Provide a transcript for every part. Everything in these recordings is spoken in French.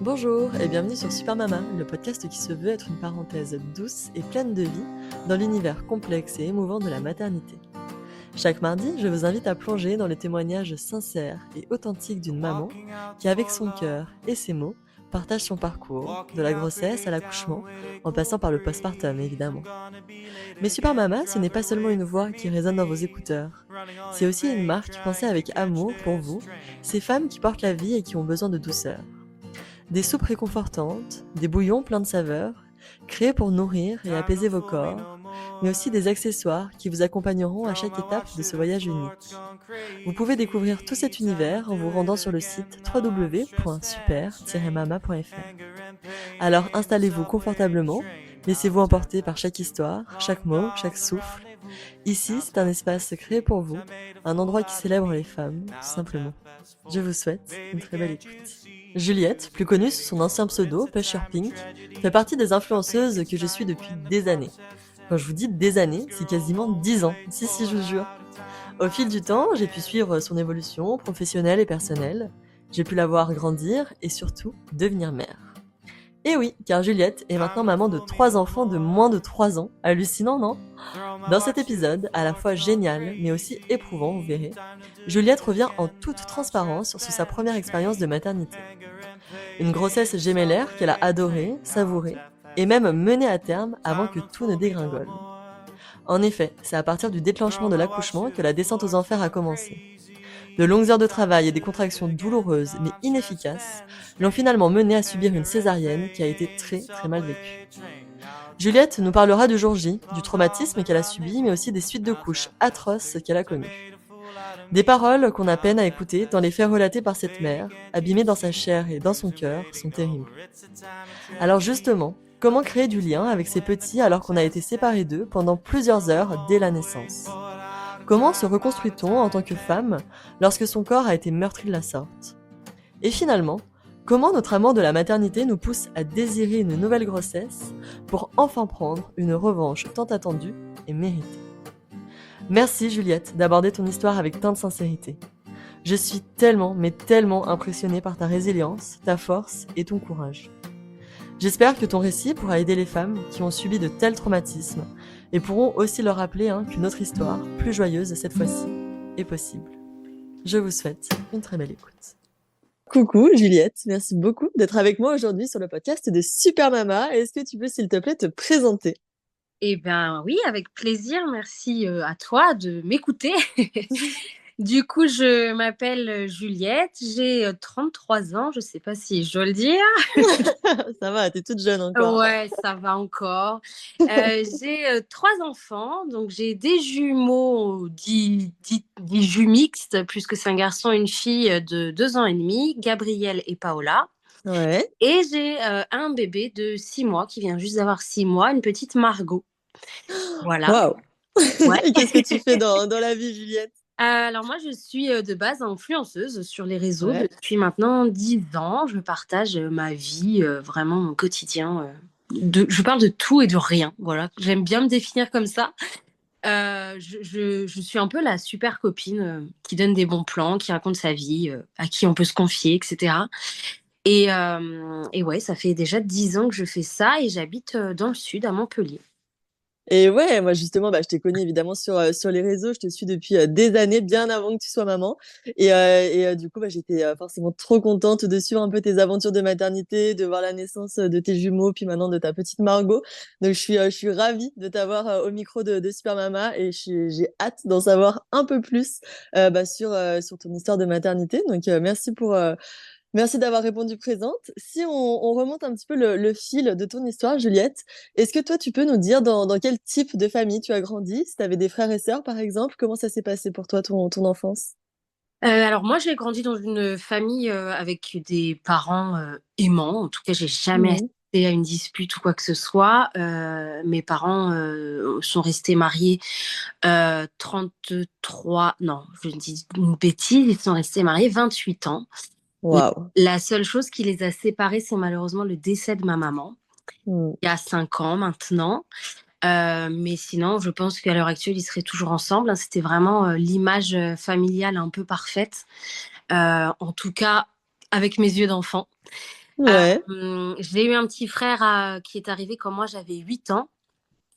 Bonjour et bienvenue sur Super Mama, le podcast qui se veut être une parenthèse douce et pleine de vie dans l'univers complexe et émouvant de la maternité. Chaque mardi, je vous invite à plonger dans les témoignages sincères et authentiques d'une maman qui, avec son cœur et ses mots, partage son parcours, de la grossesse à l'accouchement, en passant par le postpartum évidemment. Mais Super Mama, ce n'est pas seulement une voix qui résonne dans vos écouteurs, c'est aussi une marque pensée avec amour pour vous, ces femmes qui portent la vie et qui ont besoin de douceur. Des soupes réconfortantes, des bouillons pleins de saveurs, créés pour nourrir et apaiser vos corps, mais aussi des accessoires qui vous accompagneront à chaque étape de ce voyage unique. Vous pouvez découvrir tout cet univers en vous rendant sur le site www.super-mama.fr. Alors installez-vous confortablement, laissez-vous emporter par chaque histoire, chaque mot, chaque souffle. Ici, c'est un espace créé pour vous, un endroit qui célèbre les femmes, tout simplement. Je vous souhaite une très belle écoute. Juliette, plus connue sous son ancien pseudo, Pusher Pink, fait partie des influenceuses que je suis depuis des années. Quand je vous dis des années, c'est quasiment 10 ans. Si, je vous jure. Au fil du temps, j'ai pu suivre son évolution professionnelle et personnelle. J'ai pu la voir grandir et surtout devenir mère. Et oui, car Juliette est maintenant maman de 3 enfants de moins de 3 ans. Hallucinant, non ? Dans cet épisode, à la fois génial, mais aussi éprouvant, vous verrez, Juliette revient en toute transparence sur sa première expérience de maternité. Une grossesse gémellaire qu'elle a adorée, savourée, et même menée à terme avant que tout ne dégringole. En effet, c'est à partir du déclenchement de l'accouchement que la descente aux enfers a commencé. De longues heures de travail et des contractions douloureuses mais inefficaces l'ont finalement menée à subir une césarienne qui a été très très mal vécue. Juliette nous parlera du jour J, du traumatisme qu'elle a subi, mais aussi des suites de couches atroces qu'elle a connues. Des paroles qu'on a peine à écouter tant les faits relatés par cette mère, abîmée dans sa chair et dans son cœur, sont terribles. Alors justement, comment créer du lien avec ces petits alors qu'on a été séparés d'eux pendant plusieurs heures dès la naissance ? Comment se reconstruit-on en tant que femme lorsque son corps a été meurtri de la sorte ? Et finalement, comment notre amour de la maternité nous pousse à désirer une nouvelle grossesse pour enfin prendre une revanche tant attendue et méritée ? Merci Juliette d'aborder ton histoire avec tant de sincérité. Je suis tellement, mais tellement impressionnée par ta résilience, ta force et ton courage. J'espère que ton récit pourra aider les femmes qui ont subi de tels traumatismes et pourront aussi leur rappeler qu'une autre histoire, plus joyeuse cette fois-ci, est possible. Je vous souhaite une très belle écoute. Coucou Juliette, merci beaucoup d'être avec moi aujourd'hui sur le podcast de Super Mama. Est-ce que tu peux s'il te plaît te présenter ? Eh bien oui, avec plaisir. Merci à toi de m'écouter. Du coup, je m'appelle Juliette, j'ai 33 ans, je ne sais pas si je dois le dire. Ça va, t'es toute jeune encore. Ouais, ça va encore. J'ai 3 enfants, donc j'ai des jumeaux dits jus mixtes, puisque c'est un garçon et une fille de 2 ans et demi, Gabriel et Paola. Ouais. Et j'ai un bébé de 6 mois qui vient juste d'avoir 6 mois, une petite Margot. Voilà. Waouh. Ouais. Et qu'est-ce que tu fais dans la vie, Juliette ? Alors moi, je suis de base influenceuse sur les réseaux Ouais. depuis maintenant 10 ans. Je partage ma vie, vraiment mon quotidien. Je parle de tout et de rien. Voilà, j'aime bien me définir comme ça. Je suis un peu la super copine qui donne des bons plans, qui raconte sa vie, à qui on peut se confier, etc. Et ouais, ça fait déjà 10 ans que je fais ça et j'habite dans le sud, à Montpellier. Et ouais, moi justement, je t'ai connue évidemment sur les réseaux. Je te suis depuis des années, bien avant que tu sois maman. Et du coup, j'étais forcément trop contente de suivre un peu tes aventures de maternité, de voir la naissance de tes jumeaux, puis maintenant de ta petite Margot. Donc je suis ravie de t'avoir au micro de Super Mama et j'ai hâte d'en savoir un peu plus sur ton histoire de maternité. Donc merci d'avoir répondu présente. Si on remonte un petit peu le fil de ton histoire, Juliette, est-ce que toi, tu peux nous dire dans quel type de famille tu as grandi? Si tu avais des frères et sœurs, par exemple, comment ça s'est passé pour toi, ton enfance? Alors moi, j'ai grandi dans une famille avec des parents aimants. En tout cas, j'ai jamais Mhm. assisté à une dispute ou quoi que ce soit. Mes parents sont restés mariés 33... Non, je dis une bêtise. Ils sont restés mariés 28 ans. Waouh. La seule chose qui les a séparés, c'est malheureusement le décès de ma maman, Mhm. il y a 5 ans maintenant. Mais sinon, je pense qu'à l'heure actuelle, ils seraient toujours ensemble, hein. C'était vraiment l'image familiale un peu parfaite. En tout cas, avec mes yeux d'enfant. Ouais, J'ai eu un petit frère qui est arrivé quand moi j'avais 8 ans.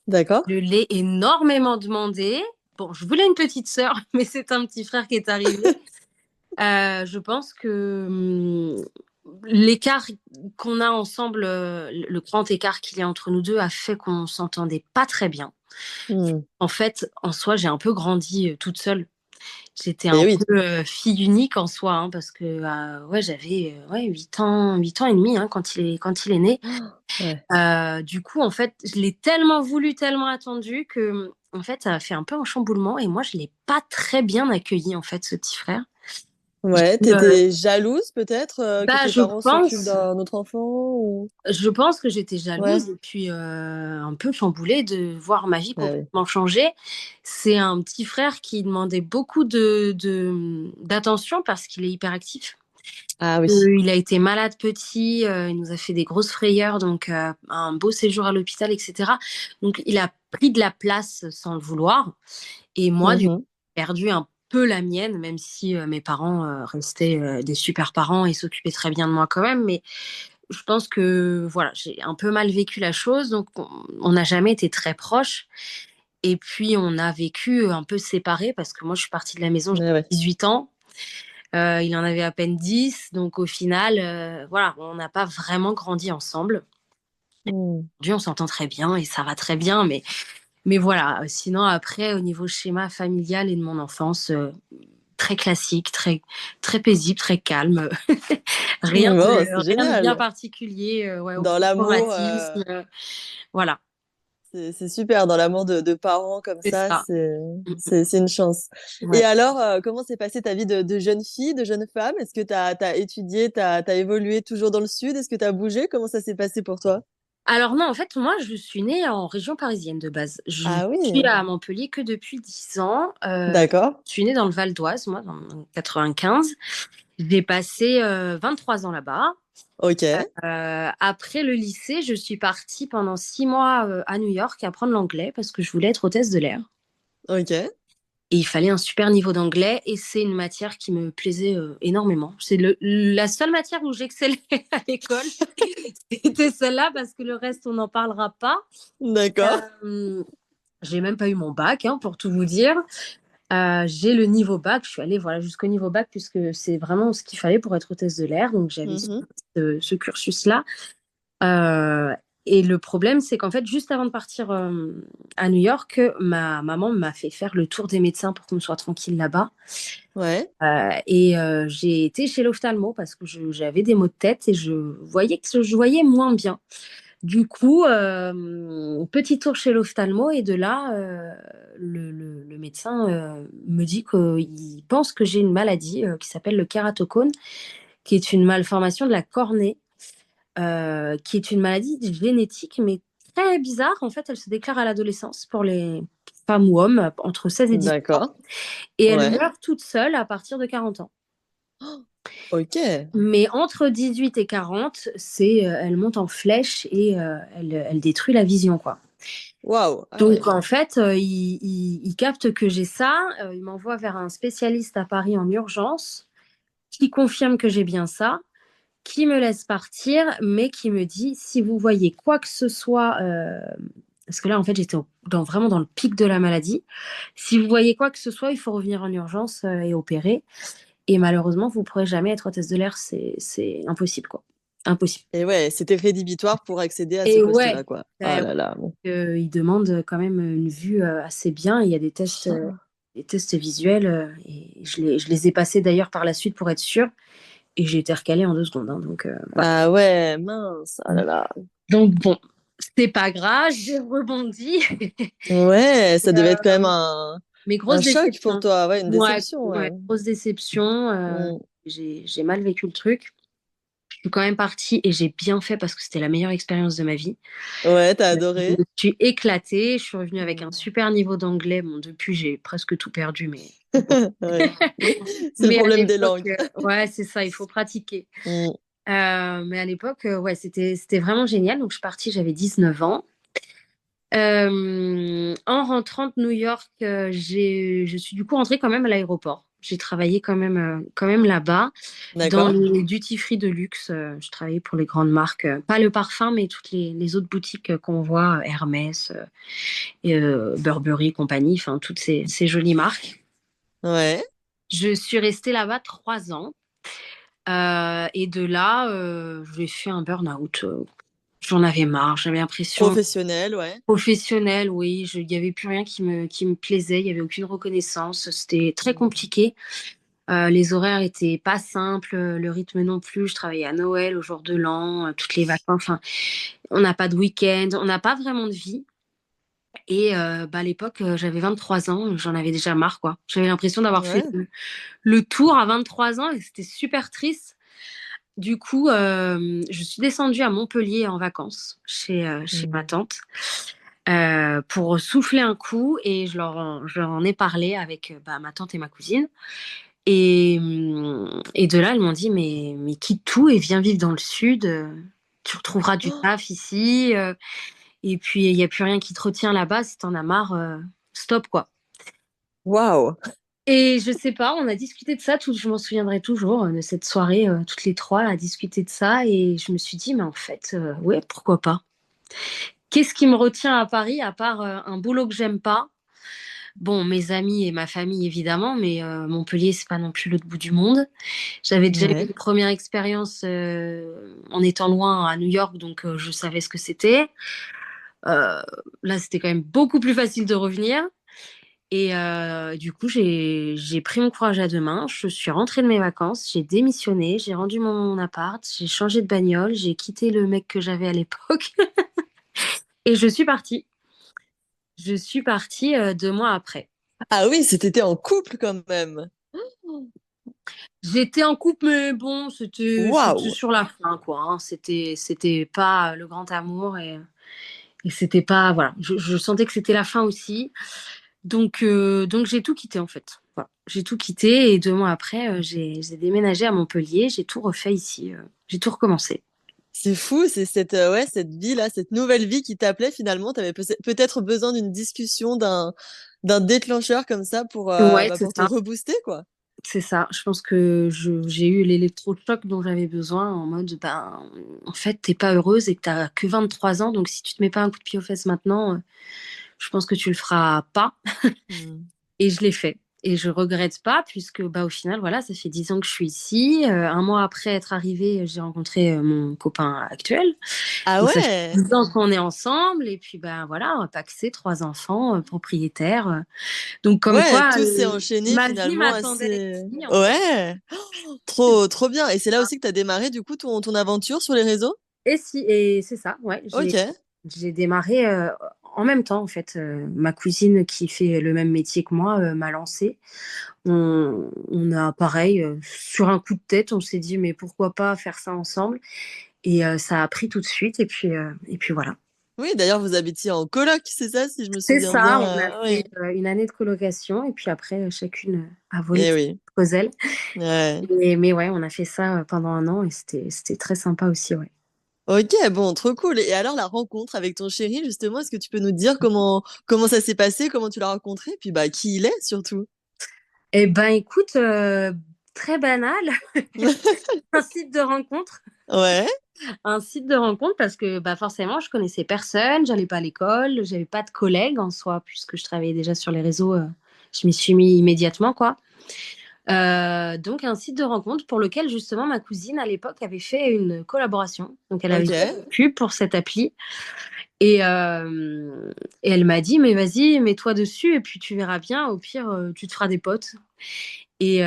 d'accord. Je l'ai énormément demandé. Bon, je voulais une petite sœur, mais c'est un petit frère qui est arrivé. Je pense que l'écart qu'on a ensemble, le grand écart qu'il y a entre nous deux, a fait qu'on s'entendait pas très bien. Hmm. En fait, en soi, j'ai un peu grandi toute seule. J'étais Ben un oui. peu fille unique en soi, hein, parce que ouais, j'avais 8 ans et demi, hein, quand il est né. Ouais. Du coup, en fait, je l'ai tellement voulu, tellement attendu que, en fait, ça a fait un peu un chamboulement et moi, je l'ai pas très bien accueilli, en fait, ce petit frère. Ouais, Euh, t'étais jalouse peut-être que Bah, tes parents s'occupent d'un autre enfant ou... je pense que j'étais Ouais. jalouse et puis un peu chamboulée de voir ma vie Ah oui. complètement changer. C'est un petit frère qui demandait beaucoup d'attention parce qu'il est hyperactif. Ah oui. Il a été malade petit, il nous a fait des grosses frayeurs, donc un beau séjour à l'hôpital, etc. Donc il a pris de la place sans le vouloir. Et moi, du coup, Mhm. j'ai perdu un peu la mienne, même si mes parents restaient des super parents et s'occupaient très bien de moi quand même. Mais je pense que voilà, j'ai un peu mal vécu la chose, donc on n'a jamais été très proches. Et puis on a vécu un peu séparés parce que moi, je suis partie de la maison, Ouais, ouais. j'ai 18 ans. Il en avait à peine 10, donc au final, voilà, on n'a pas vraiment grandi ensemble. Hmm. Aujourd'hui, on s'entend très bien et ça va très bien, mais voilà. Sinon, après, au niveau schéma familial et de mon enfance, très classique, très, très paisible, très calme. Rien Bon, c'est rien de bien génial. particulier, ouais, Dans aucun l'amour, traumatisme. Voilà, c'est super. Dans l'amour de parents comme c'est ça, ça. Mm, c'est une chance. Et ouais. alors, comment s'est passée ta vie de jeune fille, de jeune femme? Est-ce que t'as étudié, t'as évolué toujours dans le sud? Est-ce que t'as bougé? Comment ça s'est passé pour toi? Alors non, en fait, moi, je suis née en région parisienne de base. Je Ah suis oui, à Montpellier que depuis 10 ans. d'accord. Je suis née dans le Val d'Oise, moi, dans le 95. J'ai passé 23 ans là-bas. Ok, Après le lycée, je suis partie pendant 6 mois à New York apprendre l'anglais parce que je voulais être hôtesse de l'air. ok. Et il fallait un super niveau d'anglais et c'est une matière qui me plaisait énormément. C'est la seule matière où j'excellais à l'école. C'était celle-là parce que le reste, on n'en parlera pas. D'accord. Euh, j'ai même pas eu mon bac, hein, pour tout vous dire. J'ai le niveau bac. Je suis allée voilà, jusqu'au niveau bac puisque c'est vraiment ce qu'il fallait pour être hôtesse de l'air. Donc j'avais Mhm. ce cursus-là. Euh, et le problème, c'est qu'en fait, juste avant de partir à New York, ma maman m'a fait faire le tour des médecins pour qu'on soit tranquille là-bas. Ouais, Et j'ai été chez l'ophtalmo parce que j'avais des maux de tête et je voyais que je voyais moins bien. Du coup, petit tour chez l'ophtalmo et de là, le médecin me dit qu'il pense que j'ai une maladie qui s'appelle le kératocone, qui est une malformation de la cornée, qui est une maladie génétique, mais très bizarre. En fait, elle se déclare à l'adolescence pour les femmes ou hommes entre 16 et 18 ans. d'accord. Et elle Ouais. meurt toute seule à partir de 40 ans. Ok. Mais entre 18 et 40, elle monte en flèche et elle détruit la vision, quoi. Waouh. Ah Donc, ouais. en fait, il capte que j'ai ça. Il m'envoie vers un spécialiste à Paris en urgence qui confirme que j'ai bien ça, qui me laisse partir, mais qui me dit, si vous voyez quoi que ce soit, parce que là, en fait, j'étais vraiment dans le pic de la maladie, si vous voyez quoi que ce soit, il faut revenir en urgence et opérer. Et malheureusement, vous ne pourrez jamais être hôtesse de l'air, c'est impossible, quoi. Impossible. Et ouais, c'était rédhibitoire pour accéder à ce Et ouais, poste-là, quoi. Ah ouais, là là. Bon. il demande quand même une vue assez bien. Il y a des tests visuels et je les ai passés d'ailleurs par la suite pour être sûre. Et j'ai été recalée en 2 secondes, hein, donc voilà. Ah ouais, mince. Ah là là. Donc bon, c'est pas grave, j'ai rebondi. Ouais, ça devait être quand même Euh, mais un grosse choc pour déception. toi. Ouais, une Ouais, déception, ouais, ouais. grosse déception. Mm. J'ai mal vécu le truc. Je suis quand même partie et j'ai bien fait parce que c'était la meilleure expérience de ma vie. Ouais, t'as Je me adoré? suis éclatée. Je suis revenue avec un Mm. super niveau d'anglais. Bon, depuis, j'ai presque tout perdu, mais bon. Ouais. C'est le Mais à problème des l'époque, langues. ouais, c'est ça, il faut pratiquer. Mm. Mais à l'époque, ouais, c'était vraiment génial. Donc, je suis partie, j'avais 19 ans. En rentrant de New York, je suis du coup rentrée quand même à l'aéroport. J'ai travaillé quand même là-bas, dans D'accord. les duty-free de luxe. Je travaillais pour les grandes marques, pas le parfum, mais toutes les autres boutiques qu'on voit, Hermès, Burberry, compagnie, enfin toutes ces jolies marques. Ouais. Je suis restée là-bas 3 ans. Et de là, j'ai fait un burn-out. J'en avais marre. J'avais l'impression, Professionnel, ouais. professionnelle, oui, il n'y avait plus rien qui me plaisait. Il n'y avait aucune reconnaissance. C'était très Mm. compliqué. Les horaires étaient pas simples, le rythme non plus. Je travaillais à Noël, au jour de l'an, toutes les vacances. Enfin, on n'a pas de week-end, on n'a pas vraiment de vie. Et à l'époque, j'avais 23 ans, j'en avais déjà marre, quoi. J'avais l'impression d'avoir fait Ouais. le tour à 23 ans et c'était super triste. Du coup, je suis descendue à Montpellier en vacances chez ma Mm. tante pour souffler un coup et je leur en ai parlé avec ma tante et ma cousine. Et de là, elles m'ont dit, mais quitte tout et viens vivre dans le sud. Tu retrouveras du taf ici. Et puis, il n'y a plus rien qui te retient là-bas. Si t'en as marre, stop, quoi. Waouh. Et je sais pas, on a discuté de ça, je m'en souviendrai toujours, de cette soirée, toutes les trois, à discuter de ça. Et je me suis dit, mais en fait, ouais, pourquoi pas? Qu'est-ce qui me retient à Paris, à part un boulot que j'aime pas? Bon, mes amis et ma famille, évidemment, mais Montpellier, c'est pas non plus l'autre bout du monde. J'avais déjà eu Ouais. une première expérience en étant loin à New York, donc je savais ce que c'était. Euh, Là, c'était quand même beaucoup plus facile de revenir. Et du coup, j'ai pris mon courage à deux mains. Je suis rentrée de mes vacances, j'ai démissionné, j'ai rendu mon appart, j'ai changé de bagnole, j'ai quitté le mec que j'avais à l'époque et je suis partie. Je suis partie 2 mois après. Ah oui, c'était en couple quand même. J'étais en couple, mais bon, c'était Waouh. sur la fin, quoi, hein. C'était pas le grand amour et c'était pas, voilà. Je sentais que c'était la fin aussi. Donc j'ai tout quitté, en fait. Voilà. J'ai tout quitté et 2 mois après, j'ai déménagé à Montpellier. J'ai tout refait ici. J'ai tout recommencé. C'est fou, c'est cette, ouais, cette vie-là, cette nouvelle vie qui t'appelait finalement. Tu avais peut-être besoin d'une discussion, d'un déclencheur comme ça Ouais, c'est pour te ça. rebooster, quoi. C'est ça. Je pense que j'ai eu l'électrochoc dont j'avais besoin en mode, ben, en fait, t'es pas heureuse et que t'as que 23 ans. Donc, si tu te mets pas un coup de pied aux fesses maintenant, je pense que tu le feras pas. Hmm. Et je l'ai fait. Et je regrette pas puisque au final, voilà, ça fait 10 ans que je suis ici. Un mois après être arrivée, j'ai rencontré mon copain actuel. Ah Donc ça fait ouais, 10 ans qu'on est ensemble. Et puis voilà, on a paxé 3 enfants, propriétaires. Donc comme ouais, quoi, tout s'est enchaîné ma vie finalement m'attendait assez. ici en fait. Ouais, trop, trop bien. Et c'est là aussi que tu as démarré du coup ton aventure sur les réseaux? Et c'est ça, ouais. Ok. J'ai démarré en même temps en fait. Ma cousine qui fait le même métier que moi m'a lancée. On a pareil, sur un coup de tête, on s'est dit mais pourquoi pas faire ça ensemble et ça a pris tout de suite et puis voilà. Oui, d'ailleurs, vous habitiez en coloc, c'est ça, si je me C'est souviens ça, bien. on a fait Oui. une année de colocation et puis après chacune a volé de Eh oui. ses ailes. Ouais. Mais ouais, on a fait ça pendant un an et c'était très sympa aussi, ouais. Ok, bon, trop cool. Et alors, la rencontre avec ton chéri, justement, est-ce que tu peux nous dire comment ça s'est passé, comment tu l'as rencontré, puis bah, qui il est surtout? Eh ben écoute, très banal, un site de rencontre. Ouais, Un site de rencontre parce que forcément, je connaissais personne, j'allais pas à l'école, j'avais pas de collègues en soi, puisque je travaillais déjà sur les réseaux, je m'y suis mis immédiatement, quoi. Donc, un site de rencontre pour lequel justement ma cousine à l'époque avait fait une collaboration. Donc, elle avait ok. fait une pub pour cette appli et, et elle m'a dit, mais vas-y, mets-toi dessus et puis tu verras bien, au pire, tu te feras des potes. Et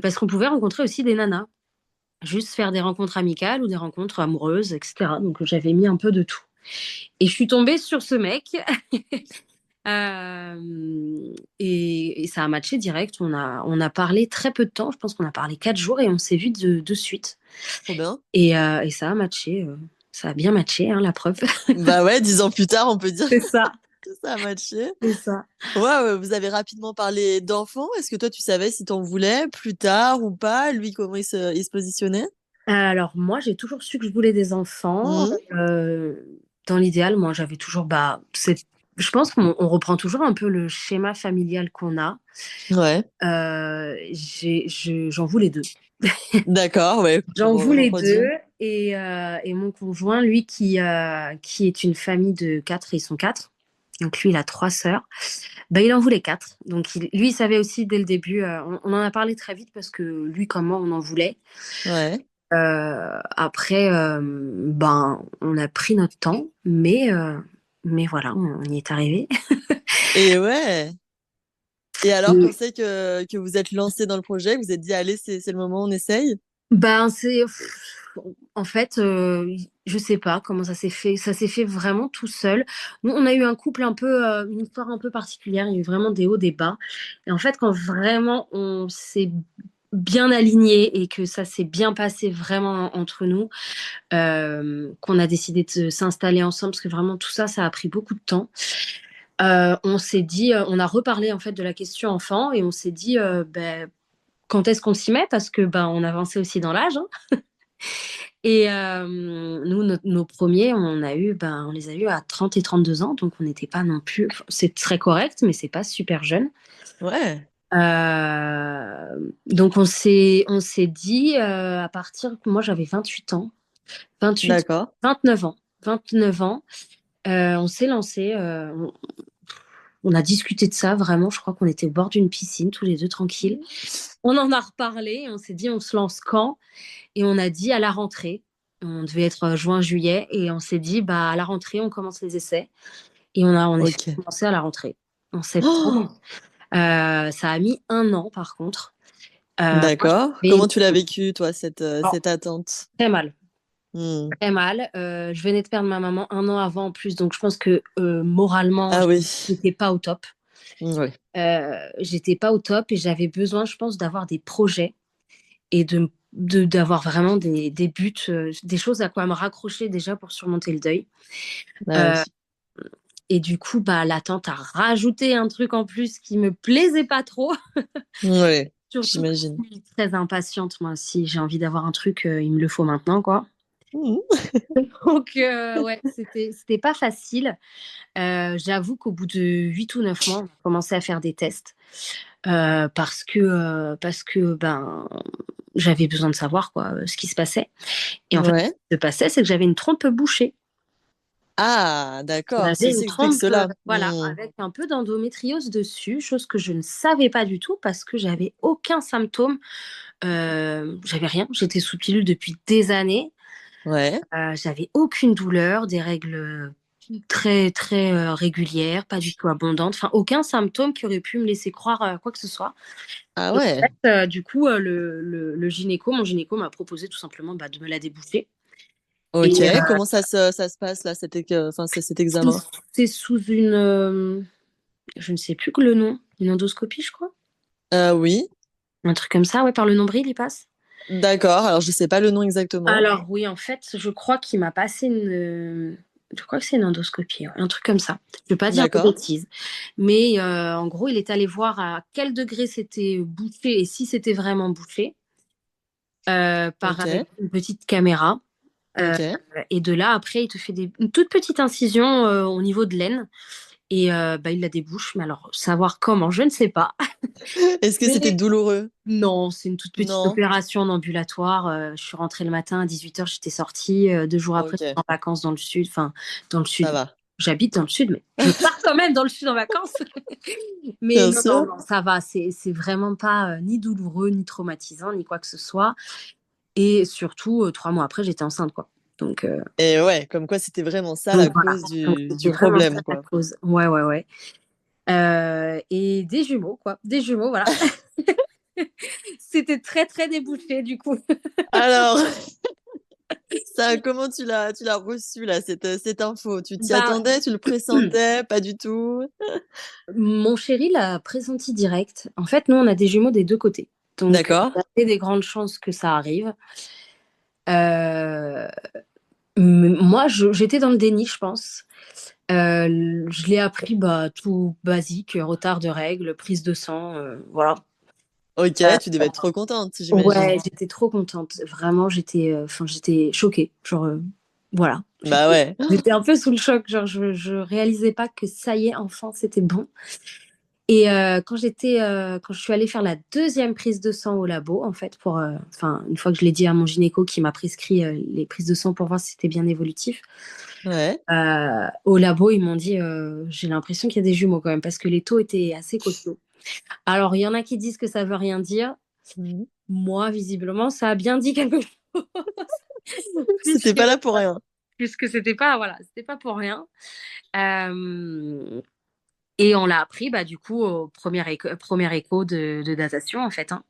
parce qu'on pouvait rencontrer aussi des nanas juste faire des rencontres amicales ou des rencontres amoureuses, etc. Donc j'avais mis un peu de tout. Et je suis tombée sur ce mec et ça a matché direct. On a parlé très peu de temps, je pense qu'on a parlé 4 jours et on s'est vu de suite. Trop bien. Et ça a matché, ça a bien matché, hein, la preuve. Bah ouais, 10 ans plus tard, on peut dire C'est ça, que ça a matché. c'est ça. Ouais, ouais, vous avez rapidement parlé d'enfants. Est-ce que toi, tu savais si t'en voulais plus tard ou pas? Lui, comment il se positionnait? Alors moi, j'ai toujours su que je voulais des enfants. Mhm. Dans l'idéal, moi, j'avais toujours je pense qu'on reprend toujours un peu le schéma familial qu'on a. Ouais. J'en voulais deux. D'accord, ouais. J'en voulais Refroidi. deux. Et mon conjoint, lui, qui est une famille de quatre, ils sont quatre. Donc lui, il a trois sœurs. Ben, il en voulait quatre. Donc lui, il savait aussi dès le début. On en a parlé très vite parce que lui, comme moi, on en voulait. Ouais. Après, ben, on a pris notre temps, mais voilà, on y est arrivé. Et ouais. Et alors, Mm. quand c'est que vous êtes lancé dans le projet, vous êtes dit, allez, c'est le moment, on essaye? Ben, en fait, je sais pas comment ça s'est fait. Ça s'est fait vraiment tout seul. Nous, on a eu un couple un peu, une histoire un peu particulière. Il y a eu vraiment des hauts, des bas. Et en fait, quand vraiment on s'est bien aligné et que ça s'est bien passé vraiment entre nous, qu'on a décidé de s'installer ensemble, parce que vraiment tout ça, ça a pris beaucoup de temps. On s'est dit, on a reparlé en fait de la question enfant et on s'est dit, ben, quand est-ce qu'on s'y met? Parce que ben, on avançait aussi dans l'âge, hein. Et nous, nos premiers, on les a eu à 30 et 32 ans, donc on n'était pas non plus. C'est très correct, mais c'est pas super jeune. Ouais. Donc on s'est dit à partir, moi j'avais 28 ans, 28, D'accord. 29 ans, 29 ans, on s'est lancé. On a discuté de ça vraiment. Je crois qu'on était au bord d'une piscine, tous les deux tranquilles. On en a reparlé. On s'est dit, on se lance quand? Et on a dit à la rentrée. On devait être juin, juillet. Et on s'est dit, bah, à la rentrée, on commence les essais. Et on a en effet Ok. commencé à la rentrée, en septembre. Oh, Ça a mis un an, par contre. Moi, d'accord. j'avais Comment tu l'as vécu, toi, cette attente? très mal. Hmm. Très mal. Je venais de perdre ma maman un an avant en plus. Donc, je pense que moralement, Ah oui. j'étais pas au top. Oui. J'étais pas au top et j'avais besoin, je pense, d'avoir des projets et d'avoir vraiment des buts, des choses à quoi me raccrocher déjà pour surmonter le deuil. Ah Euh, oui. et du coup, bah, l'attente a rajouté un truc en plus qui me plaisait pas trop. Oui, Surtout que j'imagine. je suis très impatiente, moi. Si j'ai envie d'avoir un truc, il me le faut maintenant, quoi. Mhm. Donc, ouais, c'était pas facile. J'avoue qu'au bout de 8 ou 9 mois, on a commencé à faire des tests. Parce que ben, j'avais besoin de savoir quoi, ce qui se passait. Et en fait, Ouais. ce qui se passait, c'est que j'avais une trompe bouchée. Ah, d'accord. J'avais Ceci une explique trompe, cela. voilà, Hmm. avec un peu d'endométriose dessus, chose que je ne savais pas du tout parce que j'avais aucun symptôme. J'avais rien. J'étais sous pilule depuis des années. Ouais. J'avais aucune douleur, des règles très très régulières, pas du tout abondantes, enfin aucun symptôme qui aurait pu me laisser croire quoi que ce soit. Ah Donc, en ouais. fait, du coup, le gynéco, mon gynéco m'a proposé tout simplement bah, de me la déboucher. Ok. Et Comment ça se passe là, enfin, cet examen? c'est sous une, je ne sais plus que le nom, une endoscopie, je crois. Oui. Un truc comme ça, ouais, par le nombril, il passe. D'accord. Alors, je sais pas le nom exactement. Alors oui, en fait, je crois qu'il m'a passé je crois que c'est une endoscopie, ouais, un truc comme ça. Je ne veux pas dire de D'accord. bêtises. Mais en gros, il est allé voir à quel degré c'était bouché et si c'était vraiment bouché, Ok. avec une petite caméra. Euh, Ok. et de là, après, il te fait une toute petite incision au niveau de l'aine. Et bah, il la débouche. Mais alors, savoir comment, je ne sais pas. Est-ce que c'était Mais douloureux? non, c'est une toute petite Non. opération en ambulatoire. Je suis rentrée le matin à 18h, j'étais sortie. 2 jours après, Ok. j'étais en vacances dans le sud. Enfin, dans le Ça sud. va. J'habite dans le sud, mais je pars quand même dans le sud en vacances. Mais Bien non, non, sûr. non, ça va. C'est vraiment pas ni douloureux, ni traumatisant, ni quoi que ce soit. Et surtout, 3 mois après, j'étais enceinte, quoi. Donc, Et ouais, comme quoi c'était vraiment ça la donc voilà. cause Donc, du c'était vraiment ça problème, la quoi. cause. Ouais, ouais, ouais. Et des jumeaux, quoi. Des jumeaux, voilà. C'était très, très débouché, du coup. Alors, ça, comment tu l'as reçu là, cette info? Tu t'y Bah, attendais, tu le pressentais, pas du tout? mon chéri l'a pressenti direct. En fait, nous, on a des jumeaux des deux côtés. Donc, D'accord. il y avait des grandes chances que ça arrive. Euh, Moi, j'étais dans le déni, je pense. Je l'ai appris bah, tout basique, retard de règles, prise de sang, voilà. Ok, Euh, tu devais être trop contente, j'imagine. ouais, j'étais trop contente. Vraiment, j'étais choquée. Genre, Voilà. Bah ouais. J'étais un peu sous le choc, genre je réalisais pas que ça y est, enfin, c'était bon. Et quand je suis allée faire la deuxième prise de sang au labo, en fait, enfin, une fois que je l'ai dit à mon gynéco qui m'a prescrit les prises de sang pour voir si c'était bien évolutif, Ouais. au labo, ils m'ont dit, j'ai l'impression qu'il y a des jumeaux quand même, parce que les taux étaient assez costauds. Alors, il y en a qui disent que ça veut rien dire. Mhm. Moi, visiblement, ça a bien dit quelque chose, C'était puisque, pas là pour rien. puisque c'était pas, voilà, c'était pas pour rien. Euh, et on l'a appris, bah, du coup, au premier écho de datation, en fait, hein.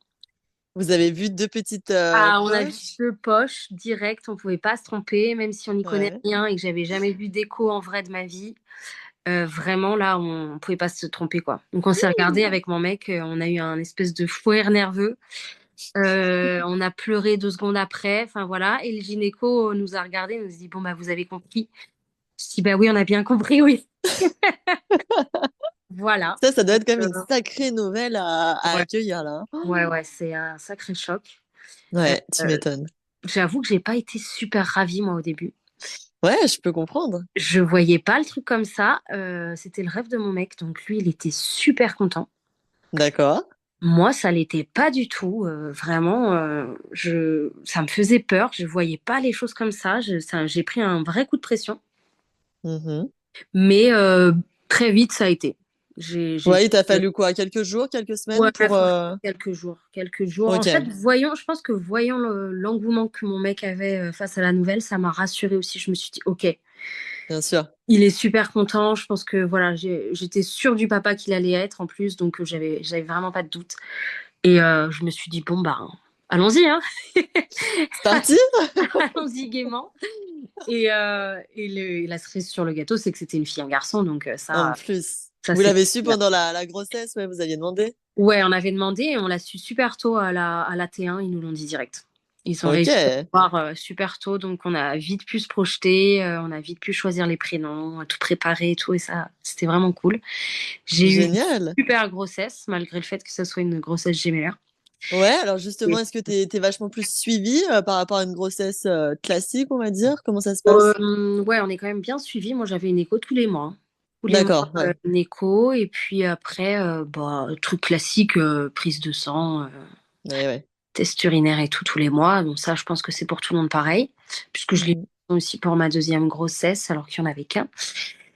Vous avez vu deux petites Ah, on a vu poches? deux poches direct, on pouvait pas se tromper, même si on n'y connaît Ouais. rien et que j'avais jamais vu d'écho en vrai de ma vie. Vraiment, là, on pouvait pas se tromper, quoi. Donc, on s'est regardé avec mon mec, on a eu un espèce de fou rire nerveux. On a pleuré 2 secondes après, enfin voilà. Et le gynéco nous a regardé, nous a dit, bon, bah, vous avez compris. Je dis, bah oui, on a bien compris, oui. Voilà. Ça doit Donc, être quand même une sacrée nouvelle à ouais, accueillir là, hein. ouais, ouais, c'est un sacré choc. Euh, Ouais, tu m'étonnes. J'avoue que j'ai pas été super ravie, moi, au début. Ouais, je peux comprendre. Je voyais pas le truc comme ça. C'était le rêve de mon mec, donc lui, il était super content. D'accord. Moi, ça l'était pas du tout. Vraiment, ça me faisait peur. Je voyais pas les choses comme ça. J'ai pris un vrai coup de pression. Mhm. Mais très vite, ça a été. J'ai Ouais, il t'a fait, fallu quoi? Quelques jours, quelques ouais, semaines pour... franchement, quelques jours. Quelques jours. En fait, Ok, je pense que voyant l'engouement que mon mec avait face à la nouvelle, ça m'a rassurée aussi. Je me suis dit, OK, bien sûr. il est super content. Je pense que voilà, j'étais sûre du papa qu'il allait être en plus, donc j'avais vraiment pas de doute. Et je me suis dit, bon, bah, allons-y, hein. C'est parti? Allons-y gaiement. Et la cerise sur le gâteau, c'est que c'était une fille, un garçon, donc En ça, plus. ça Vous c'est l'avez su bien. pendant la grossesse, ouais, vous aviez demandé? Ouais, on avait demandé et on l'a su super tôt à la T1, ils nous l'ont dit direct. Ils ont Ok. réussi à le voir super tôt, donc on a vite pu se projeter, on a vite pu choisir les prénoms, tout préparer et tout, et ça, c'était vraiment cool. J'ai eu une Génial. super grossesse, malgré le fait que ce soit une grossesse gémellaire. Ouais, alors justement, Et, est-ce que t'es vachement plus suivie par rapport à une grossesse classique, on va dire? Comment ça se passe? ouais, on est quand même bien suivis. Moi, j'avais une écho tous les mois, hein. Tous les mois, D'accord, ouais. une écho, et puis après, bah, truc classique, prise de sang, Ouais, ouais. test urinaire et tout tous les mois. Donc ça, je pense que c'est pour tout le monde pareil, puisque je l'ai Mhm. eu aussi pour ma deuxième grossesse, alors qu'il n'y en avait qu'un.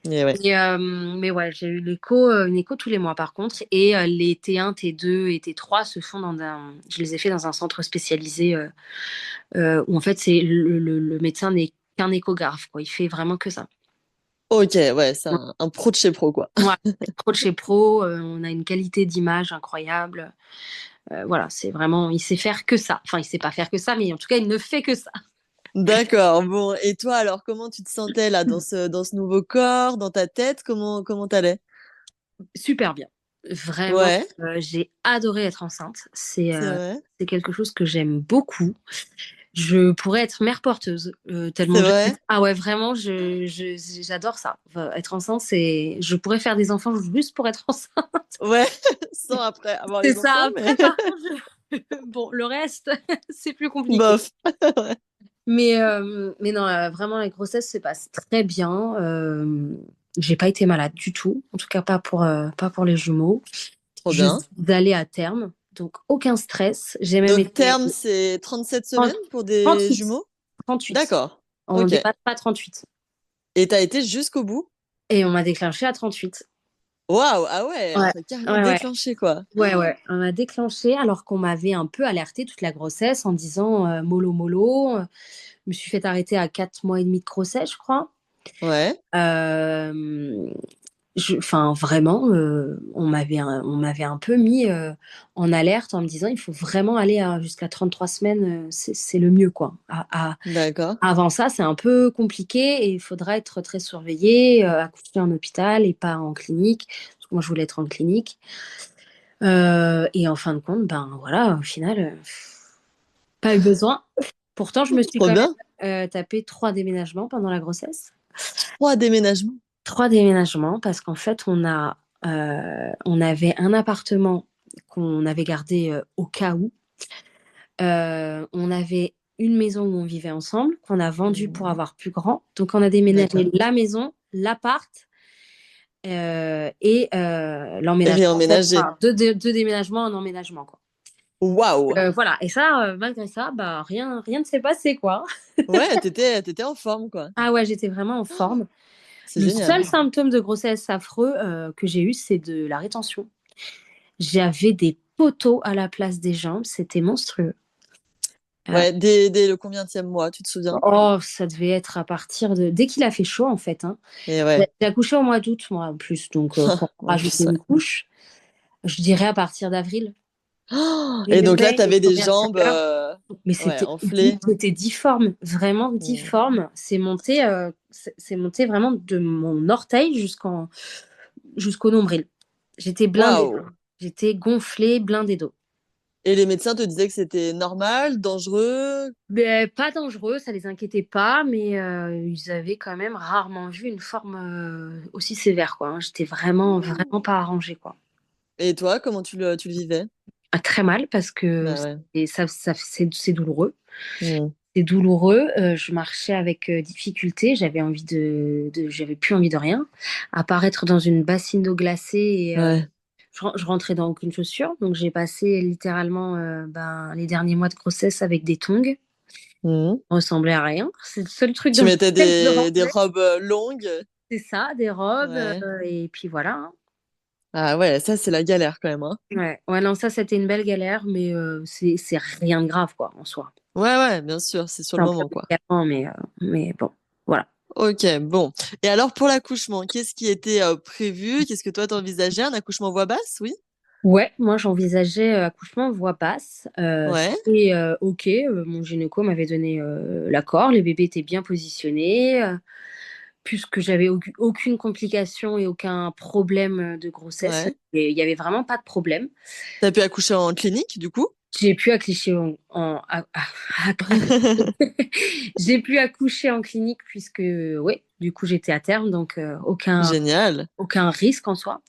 Et ouais. Mais ouais, j'ai eu une écho tous les mois par contre. Et les T1, T2 et T3 se font je les ai fait dans un centre spécialisé où en fait, le médecin n'est qu'un échographe, quoi. Il fait vraiment que ça. Ok, ouais, c'est un pro de chez pro, quoi. Ouais, pro de chez pro, on a une qualité d'image incroyable. Voilà, c'est vraiment, il sait faire que ça. Enfin, il sait pas faire que ça, mais en tout cas, il ne fait que ça. D'accord, bon. Et toi, alors, comment tu te sentais là, dans ce nouveau corps, dans ta tête? Comment t'allais? Super bien. Vraiment, Ouais, j'ai adoré être enceinte. c'est vrai. C'est quelque chose que j'aime beaucoup. Je pourrais être mère porteuse, C'est tellement vrai? Ah ouais, vraiment, j'adore ça. Enfin, être enceinte, je pourrais faire des enfants juste pour être enceinte. Ouais, sans après avoir C'est les ça. enfants, Après, mais par contre, bon, le reste, c'est plus compliqué. bof. Ouais. Mais non, vraiment, la grossesse se passe très bien. J'ai pas été malade du tout, en tout cas pas pour les jumeaux. Trop Je bien. suis allée à terme, donc aucun stress. J'ai même Donc, été terme, c'est 37 semaines 30 pour des 38, jumeaux? 38. D'accord. On Ok. dépasse pas 38. Et t'as été jusqu'au bout? Et on m'a déclenché à 38. Waouh, ah ouais, Ouais, t'as carrément ouais, ouais. déclenché, quoi. Ouais, ouais. On m'a déclenché alors qu'on m'avait un peu alerté toute la grossesse en disant mollo mollo. Je me suis fait arrêter à 4 mois et demi de grossesse, je crois. Ouais, Euh, Enfin, vraiment, on m'avait un peu mis en alerte en me disant il faut vraiment aller jusqu'à 33 semaines, c'est le mieux, quoi. d'accord. Avant ça, c'est un peu compliqué et il faudra être très surveillé, accoucher en hôpital et pas en clinique. Parce que moi, je voulais être en clinique. Et en fin de compte, ben voilà, au final, pas eu besoin. Pourtant, je me suis Trop quand bien. même tapé 3 déménagements pendant la grossesse. 3 déménagements. 3 déménagements parce qu'en fait, on avait un appartement qu'on avait gardé au cas où. On avait une maison où on vivait ensemble, qu'on a vendue pour avoir plus grand. Donc, on a déménagé D'accord. la maison, l'appart et Et l'emménagement. En fait, réemménager. enfin, deux déménagements, un emménagement, quoi. Waouh! Voilà. Et ça, malgré ça, bah, rien ne s'est passé, quoi. Ouais, t'étais en forme, quoi. Ah ouais, j'étais vraiment en forme. C'est Le génial. seul symptôme de grossesse affreux que j'ai eu, c'est de la rétention. J'avais des poteaux à la place des jambes, c'était monstrueux. Euh, Ouais, dès le combienième mois, tu te souviens? oh, ça devait être à partir de... Dès qu'il a fait chaud, en fait. Hein. Et ouais, J'ai accouché au mois d'août, moi, en plus. Donc, pour en rajouter plus, ouais. une couche, je dirais à partir d'avril. Oh, Je et donc là, levais les t'avais des premières jambes chaleurs. Mais ouais, c'était enflées. c'était difforme, vraiment Mm. difforme. C'est monté vraiment de mon orteil jusqu'au nombril. J'étais blindée d'eau. Waouh! J'étais gonflée, blindée d'eau. Et les médecins te disaient que c'était normal, dangereux? Mais pas dangereux, ça les inquiétait pas, mais ils avaient quand même rarement vu une forme aussi sévère, quoi. Hein. J'étais vraiment pas arrangée, quoi. Et toi, comment tu le vivais? Ah, très mal parce que Bah ouais. c'est douloureux. Mm. C'est douloureux. Je marchais avec difficulté. J'avais plus envie de rien. Apparaître dans une bassine d'eau glacée et Ouais. je rentrais dans aucune chaussure. Donc j'ai passé littéralement les derniers mois de grossesse avec des tongs. Mm. Ressemblait à rien. C'est le seul truc Tu dans mettais lequel je des rentrais. robes longues? C'est ça, des robes. Ouais. Et puis voilà. Hein. Ah ouais, ça, c'est la galère quand même, hein. Ouais, ouais, non, ça c'était une belle galère, mais c'est rien de grave, quoi, en soi. Ouais, ouais, bien sûr, c'est sur C'est le un peu moment, quoi. médicament, mais bon, voilà. Ok, bon. Et alors, pour l'accouchement, qu'est-ce qui était prévu? Qu'est-ce que toi t'envisageais? Un accouchement voix basse, oui? Ouais, moi j'envisageais accouchement voix basse. Ouais. C'était ok, mon gynéco m'avait donné l'accord, les bébés étaient bien positionnés, puisque j'avais aucune complication et aucun problème de grossesse. Ouais. Et il y avait vraiment pas de problème. T'as pu accoucher en clinique, du coup? J'ai pu accoucher j'ai pu accoucher en clinique puisque ouais, du coup j'étais à terme, donc Génial. aucun risque en soi.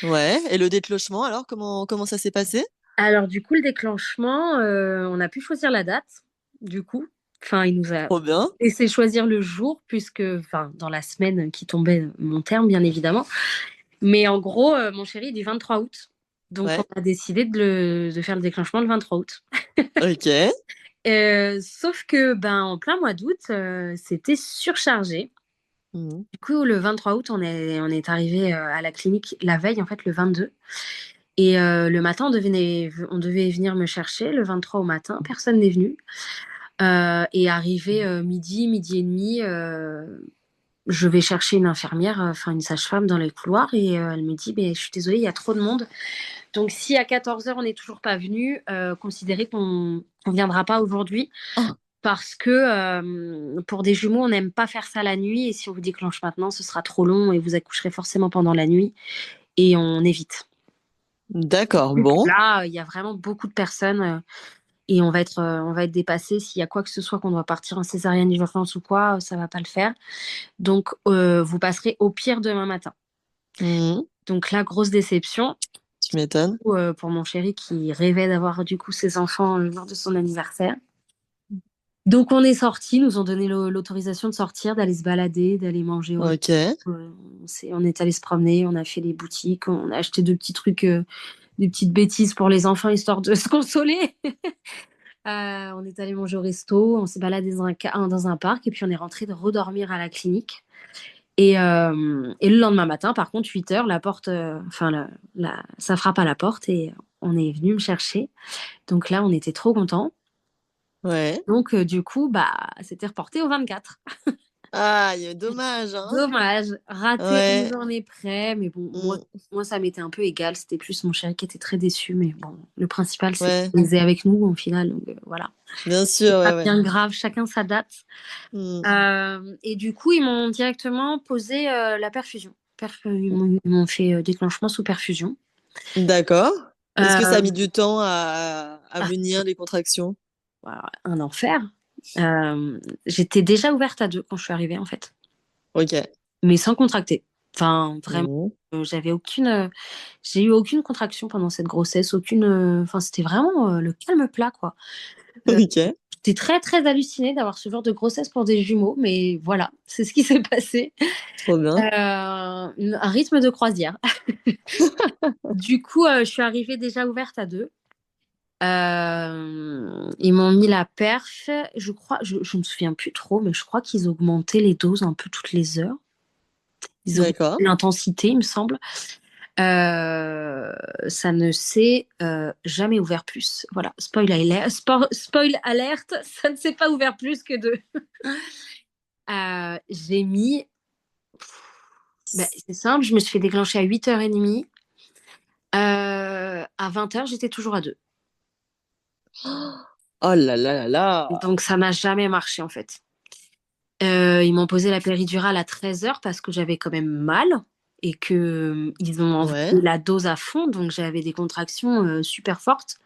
Ouais. Et le déclenchement, alors, comment ça s'est passé? Alors du coup le déclenchement, on a pu choisir la date. Du coup, enfin il nous a Trop bien. laissé choisir le jour puisque, enfin dans la semaine qui tombait mon terme bien évidemment. Mais en gros, mon chéri est du 23 août, donc on Ouais. a décidé de faire le déclenchement le 23 août. Ok. Sauf que ben en plein mois d'août, c'était surchargé. Mhm. Du coup, le 23 août, on est arrivé à la clinique la veille, en fait, le 22. Et le matin, on devait venir me chercher le 23 au matin. Personne n'est venu. Et arrivé midi et demi, je vais chercher une infirmière, enfin une sage-femme dans les couloirs. Et elle me dit, je suis désolée, il y a trop de monde. Donc, si à 14 heures, on n'est toujours pas venu, considérez qu'on ne viendra pas aujourd'hui. Oh, Parce que pour des jumeaux, on n'aime pas faire ça la nuit. Et si on vous déclenche maintenant, ce sera trop long et vous accoucherez forcément pendant la nuit. Et on évite. d'accord, bon. Là, il y a vraiment beaucoup de personnes et on va être dépassé. S'il y a quoi que ce soit, qu'on doit partir en césarienne d'urgence ou quoi, ça va pas le faire. Donc, vous passerez au pire demain matin. Mhm. Donc là, grosse déception Tu m'étonnes. pour mon chéri qui rêvait d'avoir du coup ses enfants le jour de son anniversaire. Donc on est sortis, nous ont donné l'autorisation de sortir, d'aller se balader, d'aller manger au resto. Ok. On est allé se promener, on a fait les boutiques, on a acheté deux petits trucs, des petites bêtises pour les enfants histoire de se consoler. On est allé manger au resto, on s'est baladé dans un parc et puis on est rentré de redormir à la clinique. Et le lendemain matin, par contre, 8 heures, la porte, enfin, ça frappe à la porte et on est venu me chercher. Donc là, on était trop contents. Ouais. Donc, du coup, c'était reporté au 24. Ah, dommage, hein? Dommage, raté une Ouais. journée près, mais bon, moi, Mm. moi ça m'était un peu égal. C'était plus mon chéri qui était très déçu, mais bon, le principal, c'est Ouais. qu'il était avec nous au final. Donc, voilà. Bien C'est sûr, pas ouais, ouais. bien grave, chacun sa date. Mm. Et du coup, ils m'ont directement posé la perfusion. Ils m'ont fait déclenchement sous perfusion. D'accord. Est-ce que ça a Euh, mis du temps à ah, venir, les contractions? voilà, un enfer. J'étais déjà ouverte à deux quand je suis arrivée, en fait, Ok. mais sans contracter. Enfin, vraiment, Mhm. j'ai eu aucune contraction pendant cette grossesse, aucune. Enfin, c'était vraiment le calme plat, quoi. Euh, Ok. J'étais très, très hallucinée d'avoir ce genre de grossesse pour des jumeaux, mais voilà, c'est ce qui s'est passé. Trop bien. Un rythme de croisière. Du coup, je suis arrivée déjà ouverte à deux. Ils m'ont mis la perf, je crois, je me souviens plus trop, mais je crois qu'ils augmentaient les doses un peu toutes les heures. Ils augmentaient D'accord. l'intensité, il me semble. Euh, Ça ne s'est jamais ouvert plus. Voilà, spoil alerte, ça ne s'est pas ouvert plus que deux. J'ai mis, ben, c'est simple, je me suis fait déclencher à 8h30. À 20h, j'étais toujours à deux. Oh là là là là. Donc ça n'a jamais marché en fait. Ils m'ont posé la péridurale à 13h parce que j'avais quand même mal et que ils ont envoyé Ouais. la dose à fond, donc j'avais des contractions super fortes.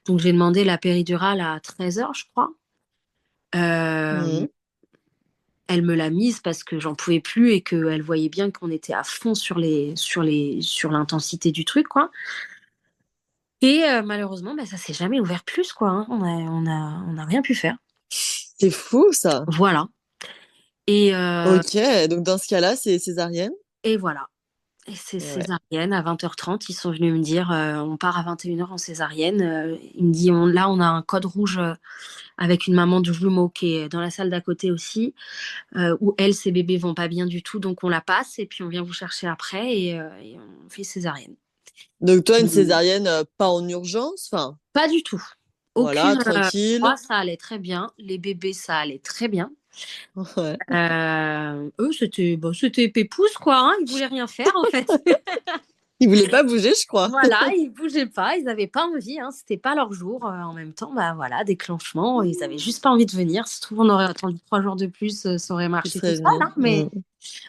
Donc j'ai demandé la péridurale à 13h, je crois. Euh, Mhm. Elle me l'a mise parce que j'en pouvais plus et qu'elle voyait bien qu'on était à fond sur l'intensité du truc, quoi. Et malheureusement, bah, ça s'est jamais ouvert plus, quoi, hein. On a rien pu faire. C'est fou ça. Voilà. Et, Ok, donc dans ce cas-là, c'est césarienne. et voilà. Et c'est Ouais. césarienne à 20h30. Ils sont venus me dire on part à 21h en césarienne. Il me dit là, on a un code rouge avec une maman de jumeau qui est dans la salle d'à côté aussi, où elle, ses bébés vont pas bien du tout. Donc on la passe et puis on vient vous chercher après et on fait césarienne. Donc toi, une Mm. césarienne, pas en urgence, enfin, Pas du tout. voilà, Aucune. tranquille. Moi, ça allait très bien. Les bébés, ça allait très bien. Ouais. Eux, c'était pépouze, quoi, hein. Ils voulaient rien faire, en fait. Il voulait pas bouger, je crois. Voilà, ils bougeaient pas, ils n'avaient pas envie, hein. C'était pas leur jour. En même temps, bah voilà, déclenchement, ils avaient juste pas envie de venir. Si tout on aurait attendu 3 jours de plus, ça aurait Il marché tout serait seul, venu. hein, mais Mm.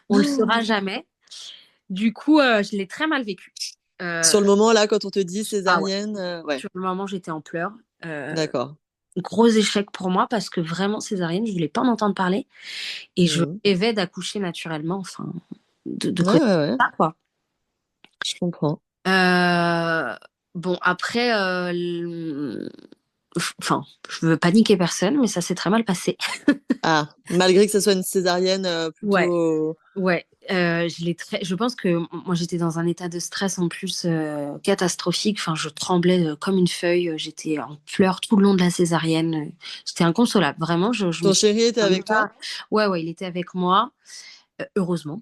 on le Oh. saura jamais. Du coup, je l'ai très mal vécu. Sur le Euh, moment, là, quand on te dit ah ouais, césarienne, ouais, sur le moment, j'étais en pleurs. Euh, d'accord. Gros échec pour moi parce que vraiment césarienne, je voulais pas en entendre parler et je Mm. rêvais d'accoucher naturellement, enfin, de Ouais, côté ouais, ouais, ça, quoi. je comprends. Euh, bon, après, enfin, je veux paniquer personne, mais ça s'est très mal passé. Ah, malgré que ce soit une césarienne Ouais, plutôt... ouais. Je pense que moi j'étais dans un état de stress en plus catastrophique. Enfin, je tremblais comme une feuille. J'étais en pleurs tout le long de la césarienne. J'étais inconsolable. Vraiment, je me Ton suis. chéri était avec toi? Ouais, ouais, il était avec moi. Heureusement,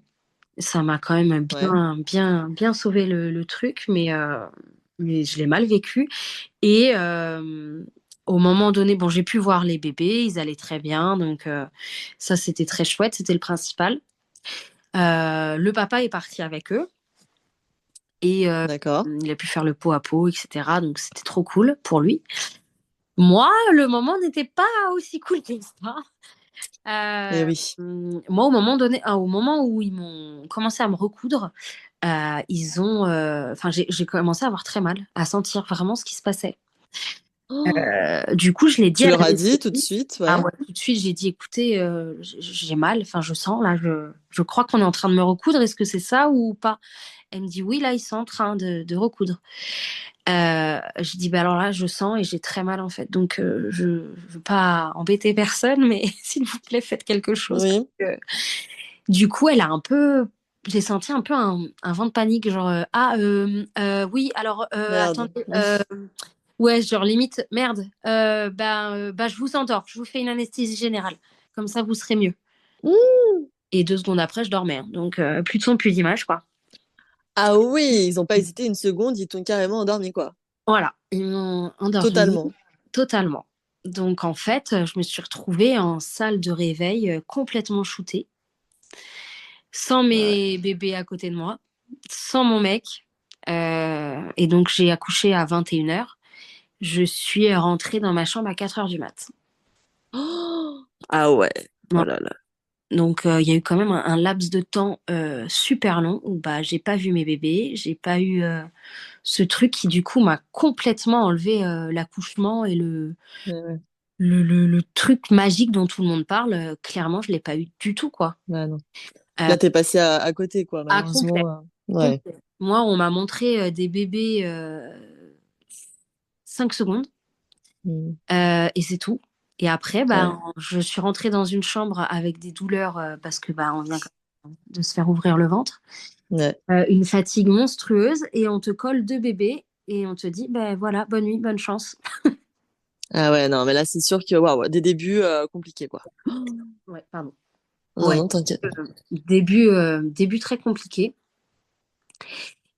ça m'a quand même Ouais. bien, bien, bien sauvé le truc, mais je l'ai mal vécu. Et au moment donné, bon, j'ai pu voir les bébés, ils allaient très bien, donc ça c'était très chouette, c'était le principal. Le papa est parti avec eux et D'accord. il a pu faire le pot à pot, etc. Donc c'était trop cool pour lui. Moi, le moment n'était pas aussi cool que ça. Eh Euh, oui. Moi, au moment où ils m'ont commencé à me recoudre, enfin, j'ai commencé à avoir très mal, à sentir vraiment ce qui se passait. Oh, Du coup, je l'ai dit tu à leur as dit tout de l'anesthésiste. suite, Ah ouais. ouais, tout de suite, j'ai dit, écoutez, j'ai mal, enfin, je sens, là, je crois qu'on est en train de me recoudre, est-ce que c'est ça ou pas? Elle me dit, oui, là, ils sont en train de recoudre. Je dis, bah alors là, je sens et j'ai très mal, en fait. Donc, je ne veux pas embêter personne, mais s'il vous plaît, faites quelque chose. Oui, Du coup, elle a un peu. J'ai senti un peu un vent de panique, genre oui, alors merde. attendez, ouais, genre limite merde, bah je vous endors, je vous fais une anesthésie générale, comme ça vous serez mieux. Mmh. Et 2 secondes après, je dormais, hein. Donc plus de son, plus d'image, quoi. Ah oui, ils ont pas hésité une seconde, ils t'ont carrément endormi, quoi. Voilà, ils m'ont endormie Totalement. totalement. Donc en fait, je me suis retrouvée en salle de réveil complètement shootée, sans Ouais. mes bébés à côté de moi, sans mon mec. Et donc, j'ai accouché à 21h. Je suis rentrée dans ma chambre à 4h du mat. Oh, ah ouais. Oh Voilà. là là. Donc, il y a eu quand même un laps de temps super long où bah, j'ai pas vu mes bébés. J'ai pas eu ce truc qui, du coup, m'a complètement enlevé l'accouchement et Ouais, ouais. le truc magique dont tout le monde parle. Clairement, je l'ai pas eu du tout, quoi. Bah non. Euh, Là, t'es passé à côté, quoi, Complet, malheureusement. Ouais. complet. Moi, on m'a montré des bébés 5 secondes Mm. et c'est tout. Et après, Ouais. je suis rentrée dans une chambre avec des douleurs parce que on vient quand même de se faire ouvrir le ventre, Ouais. une fatigue monstrueuse et on te colle deux bébés et on te dit, ben voilà, bonne nuit, bonne chance. Ah ouais, non, mais là, c'est sûr que, waouh, des débuts compliqués, quoi. Ouais, pardon. Non, Ouais, non, t'inquiète. début très compliqué.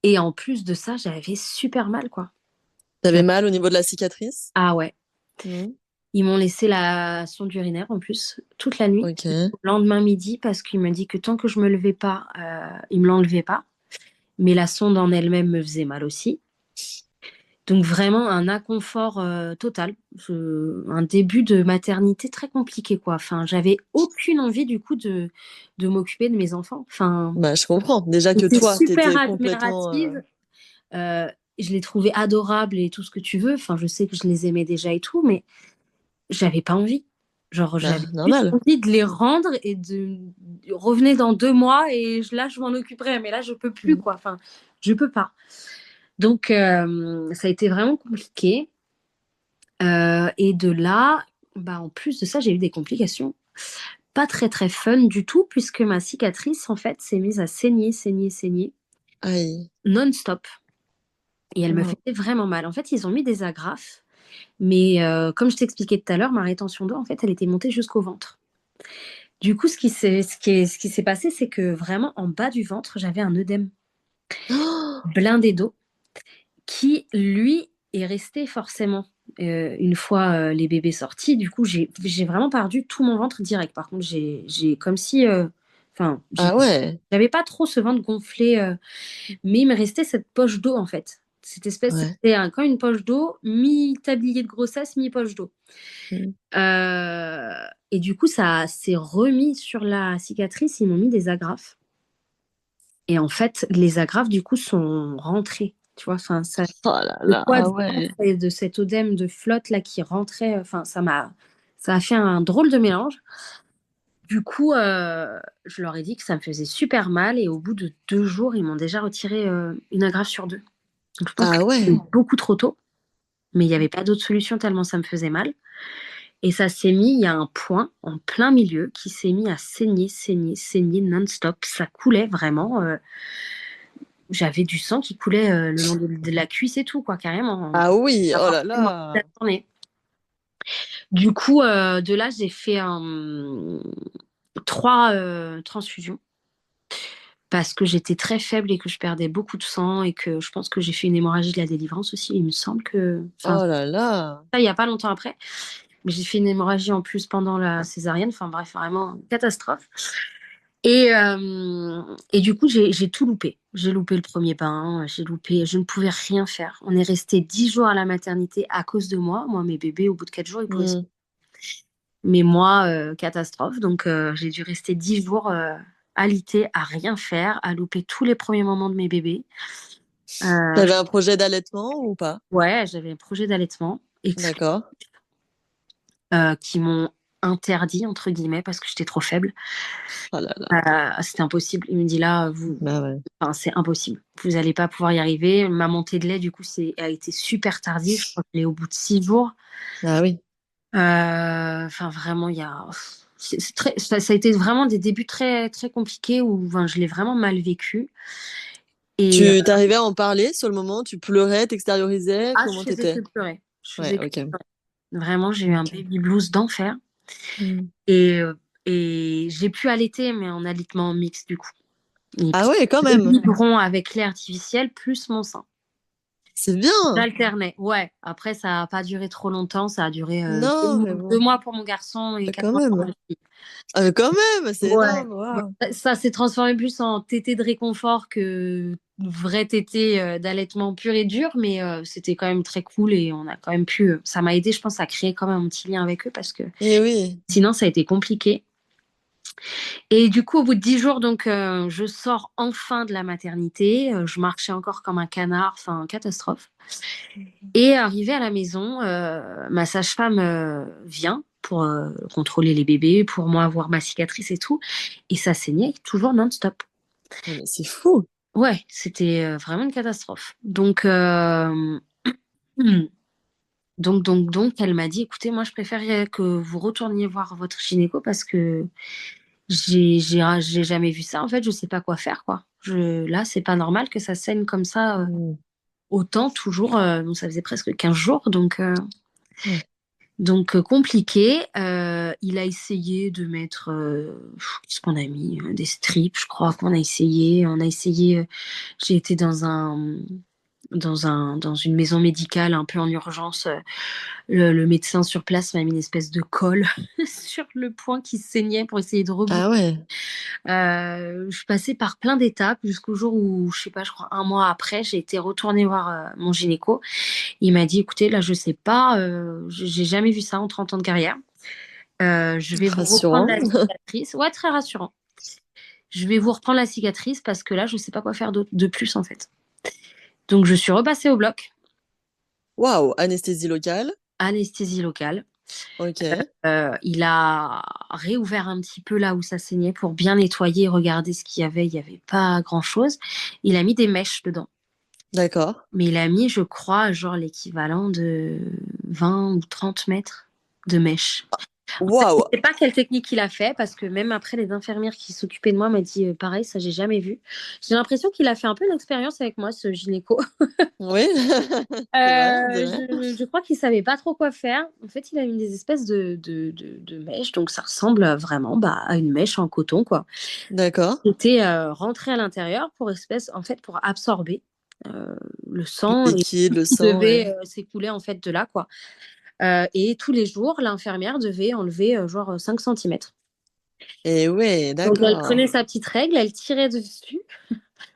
Et en plus de ça, j'avais super mal, quoi. T'avais J'avais- mal au niveau de la cicatrice? Ah ouais. Non. Ils m'ont laissé la sonde urinaire en plus toute la nuit, Ok. le lendemain midi, parce qu'il me dit que tant que je me levais pas, il me l'enlevait pas. Mais la sonde en elle-même me faisait mal aussi. Donc vraiment un inconfort total. Un début de maternité très compliqué, quoi. Enfin, j'avais aucune envie du coup de m'occuper de mes enfants. Enfin, Bah, je comprends. Déjà que j'étais toi, super t'étais complètement. admirative. Euh, je les trouvais adorables et tout ce que tu veux. Enfin, je sais que je les aimais déjà et tout, mais j'avais pas envie. Genre, Bah, j'avais juste normal. envie de les rendre et de revenez dans 2 mois et là, je m'en occuperai. Mais là, je peux plus, Mm. quoi. Enfin, je peux pas. Donc, ça a été vraiment compliqué. Et de là, en plus de ça, j'ai eu des complications pas très très fun du tout, puisque ma cicatrice, en fait, s'est mise à saigner, saigner, saigner, Aïe. non-stop. Et elle me Oh. faisait vraiment mal. En fait, ils ont mis des agrafes, mais comme je t'expliquais tout à l'heure, ma rétention d'eau, en fait, elle était montée jusqu'au ventre. Du coup, ce qui s'est passé, c'est que vraiment, en bas du ventre, j'avais un œdème Oh. blindé d'eau qui, lui, est resté forcément une fois les bébés sortis. Du coup, j'ai vraiment perdu tout mon ventre direct. Par contre, j'ai comme si, enfin, Ah ouais. j'avais pas trop ce ventre gonflé, mais il me restait cette poche d'eau en fait. Cette espèce, Ouais. c'était quand une poche d'eau, mi-tablier de grossesse, mi-poche d'eau. Mm. Et du coup, ça s'est remis sur la cicatrice. Ils m'ont mis des agrafes. Et en fait, les agrafes, du coup, sont rentrées. Tu vois, enfin, ça, Oh là le là. poids Ah du ouais. ventre et de cet œdème de flotte là qui rentrait, enfin, ça a fait un drôle de mélange. Du coup, je leur ai dit que ça me faisait super mal et au bout de 2 jours, ils m'ont déjà retiré une agrafe sur deux. Donc je pense que Ah c'était ouais. beaucoup trop tôt, mais il n'y avait pas d'autre solution tellement ça me faisait mal. Et ça s'est mis, il y a un point en plein milieu qui s'est mis à saigner, saigner, saigner non-stop. Ça coulait vraiment. J'avais du sang qui coulait le long de la cuisse et tout, quoi, carrément. Ah oui. Ça Oh là portait moi, là. toute la journée. Du coup, de là, j'ai fait 3 transfusions parce que j'étais très faible et que je perdais beaucoup de sang et que je pense que j'ai fait une hémorragie de la délivrance aussi. Il me semble que, enfin, Oh là là. ça, il n'y a pas longtemps après, mais j'ai fait une hémorragie en plus pendant la césarienne. Enfin bref, vraiment une catastrophe. Et du coup, j'ai tout loupé. J'ai loupé le premier bain, je ne pouvais rien faire. On est resté 10 jours à la maternité à cause de moi. Moi, mes bébés, au bout de 4 jours, ils pouvaient. Mm. Mais moi, catastrophe. Donc, j'ai dû rester 10 jours alité, à rien faire, à louper tous les premiers moments de mes bébés. Euh, T'avais un projet d'allaitement ou pas? ouais, j'avais un projet d'allaitement D'accord. qui m'ont interdit, entre guillemets, parce que j'étais trop faible. Oh là là. C'était impossible. Il me dit là, Bah ouais. enfin, c'est impossible. Vous n'allez pas pouvoir y arriver. Ma montée de lait, du coup, a été super tardive. Je crois que je l'ai au bout de 6 jours. Ah oui. Enfin, vraiment, il y a. Ça a été vraiment des débuts très, très compliqués où enfin, je l'ai vraiment mal vécu. Et Tu t'arrivais à en parler sur le moment? Tu pleurais, t'extériorisais? je Comment faisais t'étais? que pleurer. Je Ouais, faisais que ok. pleurer. Vraiment, j'ai eu un Ok. baby blues d'enfer. Mm. Et, euh, et j'ai pu allaiter, mais en allaitement mixte, du coup. Et Ah puis, ouais, quand le même. biberon avec lait artificiel plus mon sein. C'est bien. J'alternais, ouais. Après, ça n'a pas duré trop longtemps. Ça a duré Non, mais deux bon. mois pour mon garçon et Ah, 4 mois pour ma quand même. fille. Ah, mais quand même, c'est Ouais. énorme. Ouais. Waouh. Ça s'est transformé plus en tété de réconfort que vrai tété d'allaitement pur et dur, mais c'était quand même très cool et on a quand même pu. Ça m'a aidé, je pense, à créer quand même un petit lien avec eux parce que Eh oui. sinon, ça a été compliqué. Et du coup, au bout de 10 jours, donc, je sors enfin de la maternité. Je marchais encore comme un canard, enfin, catastrophe. Et arrivée à la maison, ma sage-femme vient pour contrôler les bébés, pour moi voir ma cicatrice et tout. Et ça saignait toujours non-stop. Non, mais c'est fou. Ouais, c'était vraiment une catastrophe. Donc, Donc, elle m'a dit, écoutez, moi, je préfère que vous retourniez voir votre gynéco parce que j'ai jamais vu ça. En fait, je sais pas quoi faire, quoi. Là, c'est pas normal que ça saigne comme ça Mm. autant, toujours. Donc, ça faisait presque 15 jours, Ouais. compliqué. Il a essayé de mettre, qu'est-ce qu'on a mis? Des strips, je crois qu'on a essayé. On a essayé. J'ai été dans une maison médicale un peu en urgence. Le médecin sur place m'a mis une espèce de colle sur le point qui saignait pour essayer de reboucher. Ah ouais. Je suis passée par plein d'étapes jusqu'au jour où, je sais pas, je crois un mois après, j'ai été retournée voir mon gynéco. Il m'a dit, écoutez, là, je sais pas, j'ai jamais vu ça en 30 ans de carrière. Je vais vous reprendre Rassurant. la cicatrice. Ouais, très rassurant. Je vais vous reprendre la cicatrice parce que là, je sais pas quoi faire de plus, en fait. Donc, je suis repassée au bloc, Waouh, anesthésie locale. anesthésie locale. Ok. Il a réouvert un petit peu là où ça saignait pour bien nettoyer et regarder ce qu'il y avait. Il n'y avait pas grand-chose. Il a mis des mèches dedans. D'accord. Mais il a mis, je crois, genre l'équivalent de 20 ou 30 mètres de mèches. Waouh. Je sais pas quelle technique il a fait parce que même après les infirmières qui s'occupaient de moi m'ont dit pareil, ça j'ai jamais vu. J'ai l'impression qu'il a fait un peu l'expérience avec moi, ce gynéco. Oui. C'est vrai, on dirait. Je crois qu'il savait pas trop quoi faire. En fait, il a mis des espèces de mèches, donc ça ressemble vraiment à une mèche en coton, quoi. D'accord. Qui était rentrée à l'intérieur en fait, pour absorber euh, le Le sang et liquide, tout le ce qui sang, devait ouais. s'écouler en fait de là, quoi. Et tous les jours, l'infirmière devait enlever genre 5 centimètres. Et ouais, Donc elle d'accord. prenait sa petite règle, elle tirait dessus,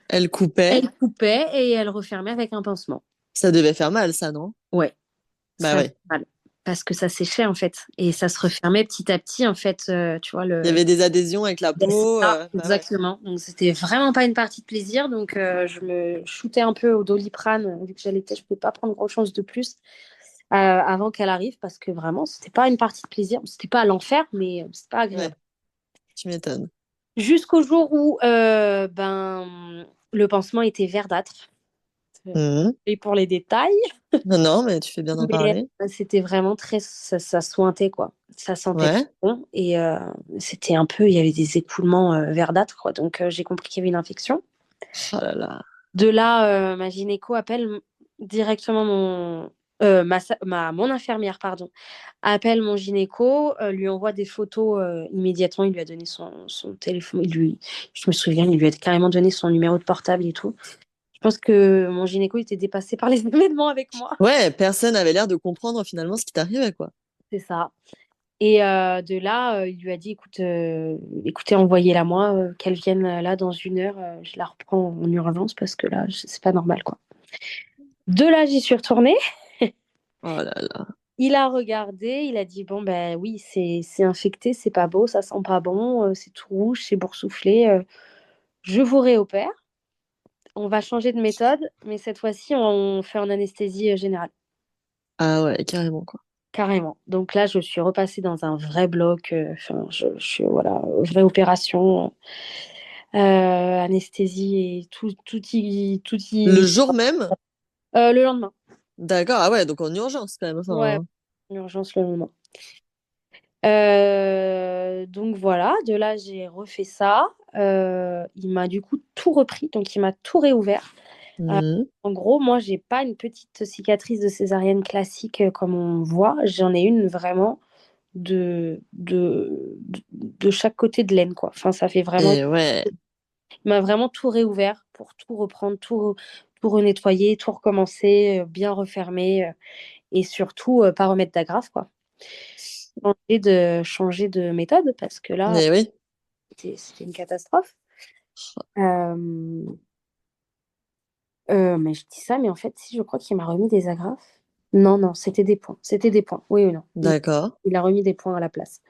Elle coupait. elle coupait et elle refermait avec un pansement. Ça devait faire mal, ça, non? Ouais, Bah ça ouais. mal. Parce que ça séchait en fait. Et ça se refermait petit à petit en fait. Tu vois, Il y avait des adhésions avec la c'est peau. ça, Bah ouais. exactement. Donc c'était vraiment pas une partie de plaisir. Donc je me shootais un peu au Doliprane. Vu que j'allaitais, je pouvais pas prendre grand-chose de plus avant qu'elle arrive. Parce que vraiment, c'était pas une partie de plaisir. C'était pas l'enfer, mais c'était pas agréable. Ouais, tu m'étonnes. Jusqu'au jour où le pansement était verdâtre. Mhm. Et pour les détails, Non, non, mais tu fais bien d'en mais parler. c'était vraiment très, ça sointait quoi. Ça sentait pas Ouais. bon et c'était un peu, il y avait des écoulements verdâtres quoi. Donc j'ai compris qu'il y avait une infection. Oh là là. De là, ma gynéco appelle directement mon infirmière, pardon, appelle mon gynéco, lui envoie des photos immédiatement. Il lui a donné son téléphone. Je me souviens, il lui a carrément donné son numéro de portable et tout. Je pense que mon gynéco était dépassé par les événements avec moi. Ouais, personne avait l'air de comprendre finalement ce qui t'arrivait, quoi. C'est ça. Et de là, il lui a dit, écoutez, envoyez-la moi, qu'elle vienne là dans 1 heure. Je la reprends en urgence parce que là, c'est pas normal, quoi. De là, j'y suis retournée. Oh là là. Il a regardé, il a dit, bon, ben oui, c'est infecté, c'est pas beau, ça sent pas bon, c'est tout rouge, c'est boursouflé. Je vous réopère. On va changer de méthode, mais cette fois-ci, on fait en anesthésie générale. Ah ouais, carrément, quoi. Carrément. Donc là, je suis repassée dans un vrai bloc. Enfin, voilà, vraie opération, anesthésie et Le jour même? le lendemain. D'accord, ah ouais, donc en urgence quand même. Ouais, Enfin, urgence le lendemain. Donc voilà, de là, j'ai refait ça. Il m'a du coup tout repris, donc il m'a tout réouvert. Euh, mhm. En gros, moi, j'ai pas une petite cicatrice de césarienne classique comme on voit. J'en ai une vraiment de chaque côté de l'aine, quoi. Enfin, ça fait vraiment. Et ouais. Il m'a vraiment tout réouvert pour tout reprendre, tout renettoyer, tout recommencer, bien refermer et surtout pas remettre d'agrafe, quoi. Changer de méthode parce que là, Et oui. c'était une catastrophe. Euh, mais je dis ça, mais en fait, si je crois qu'il m'a remis des agrafes. Non, non, c'était des points. C'était des points. Oui ou non. D'accord. Il a remis des points à la place.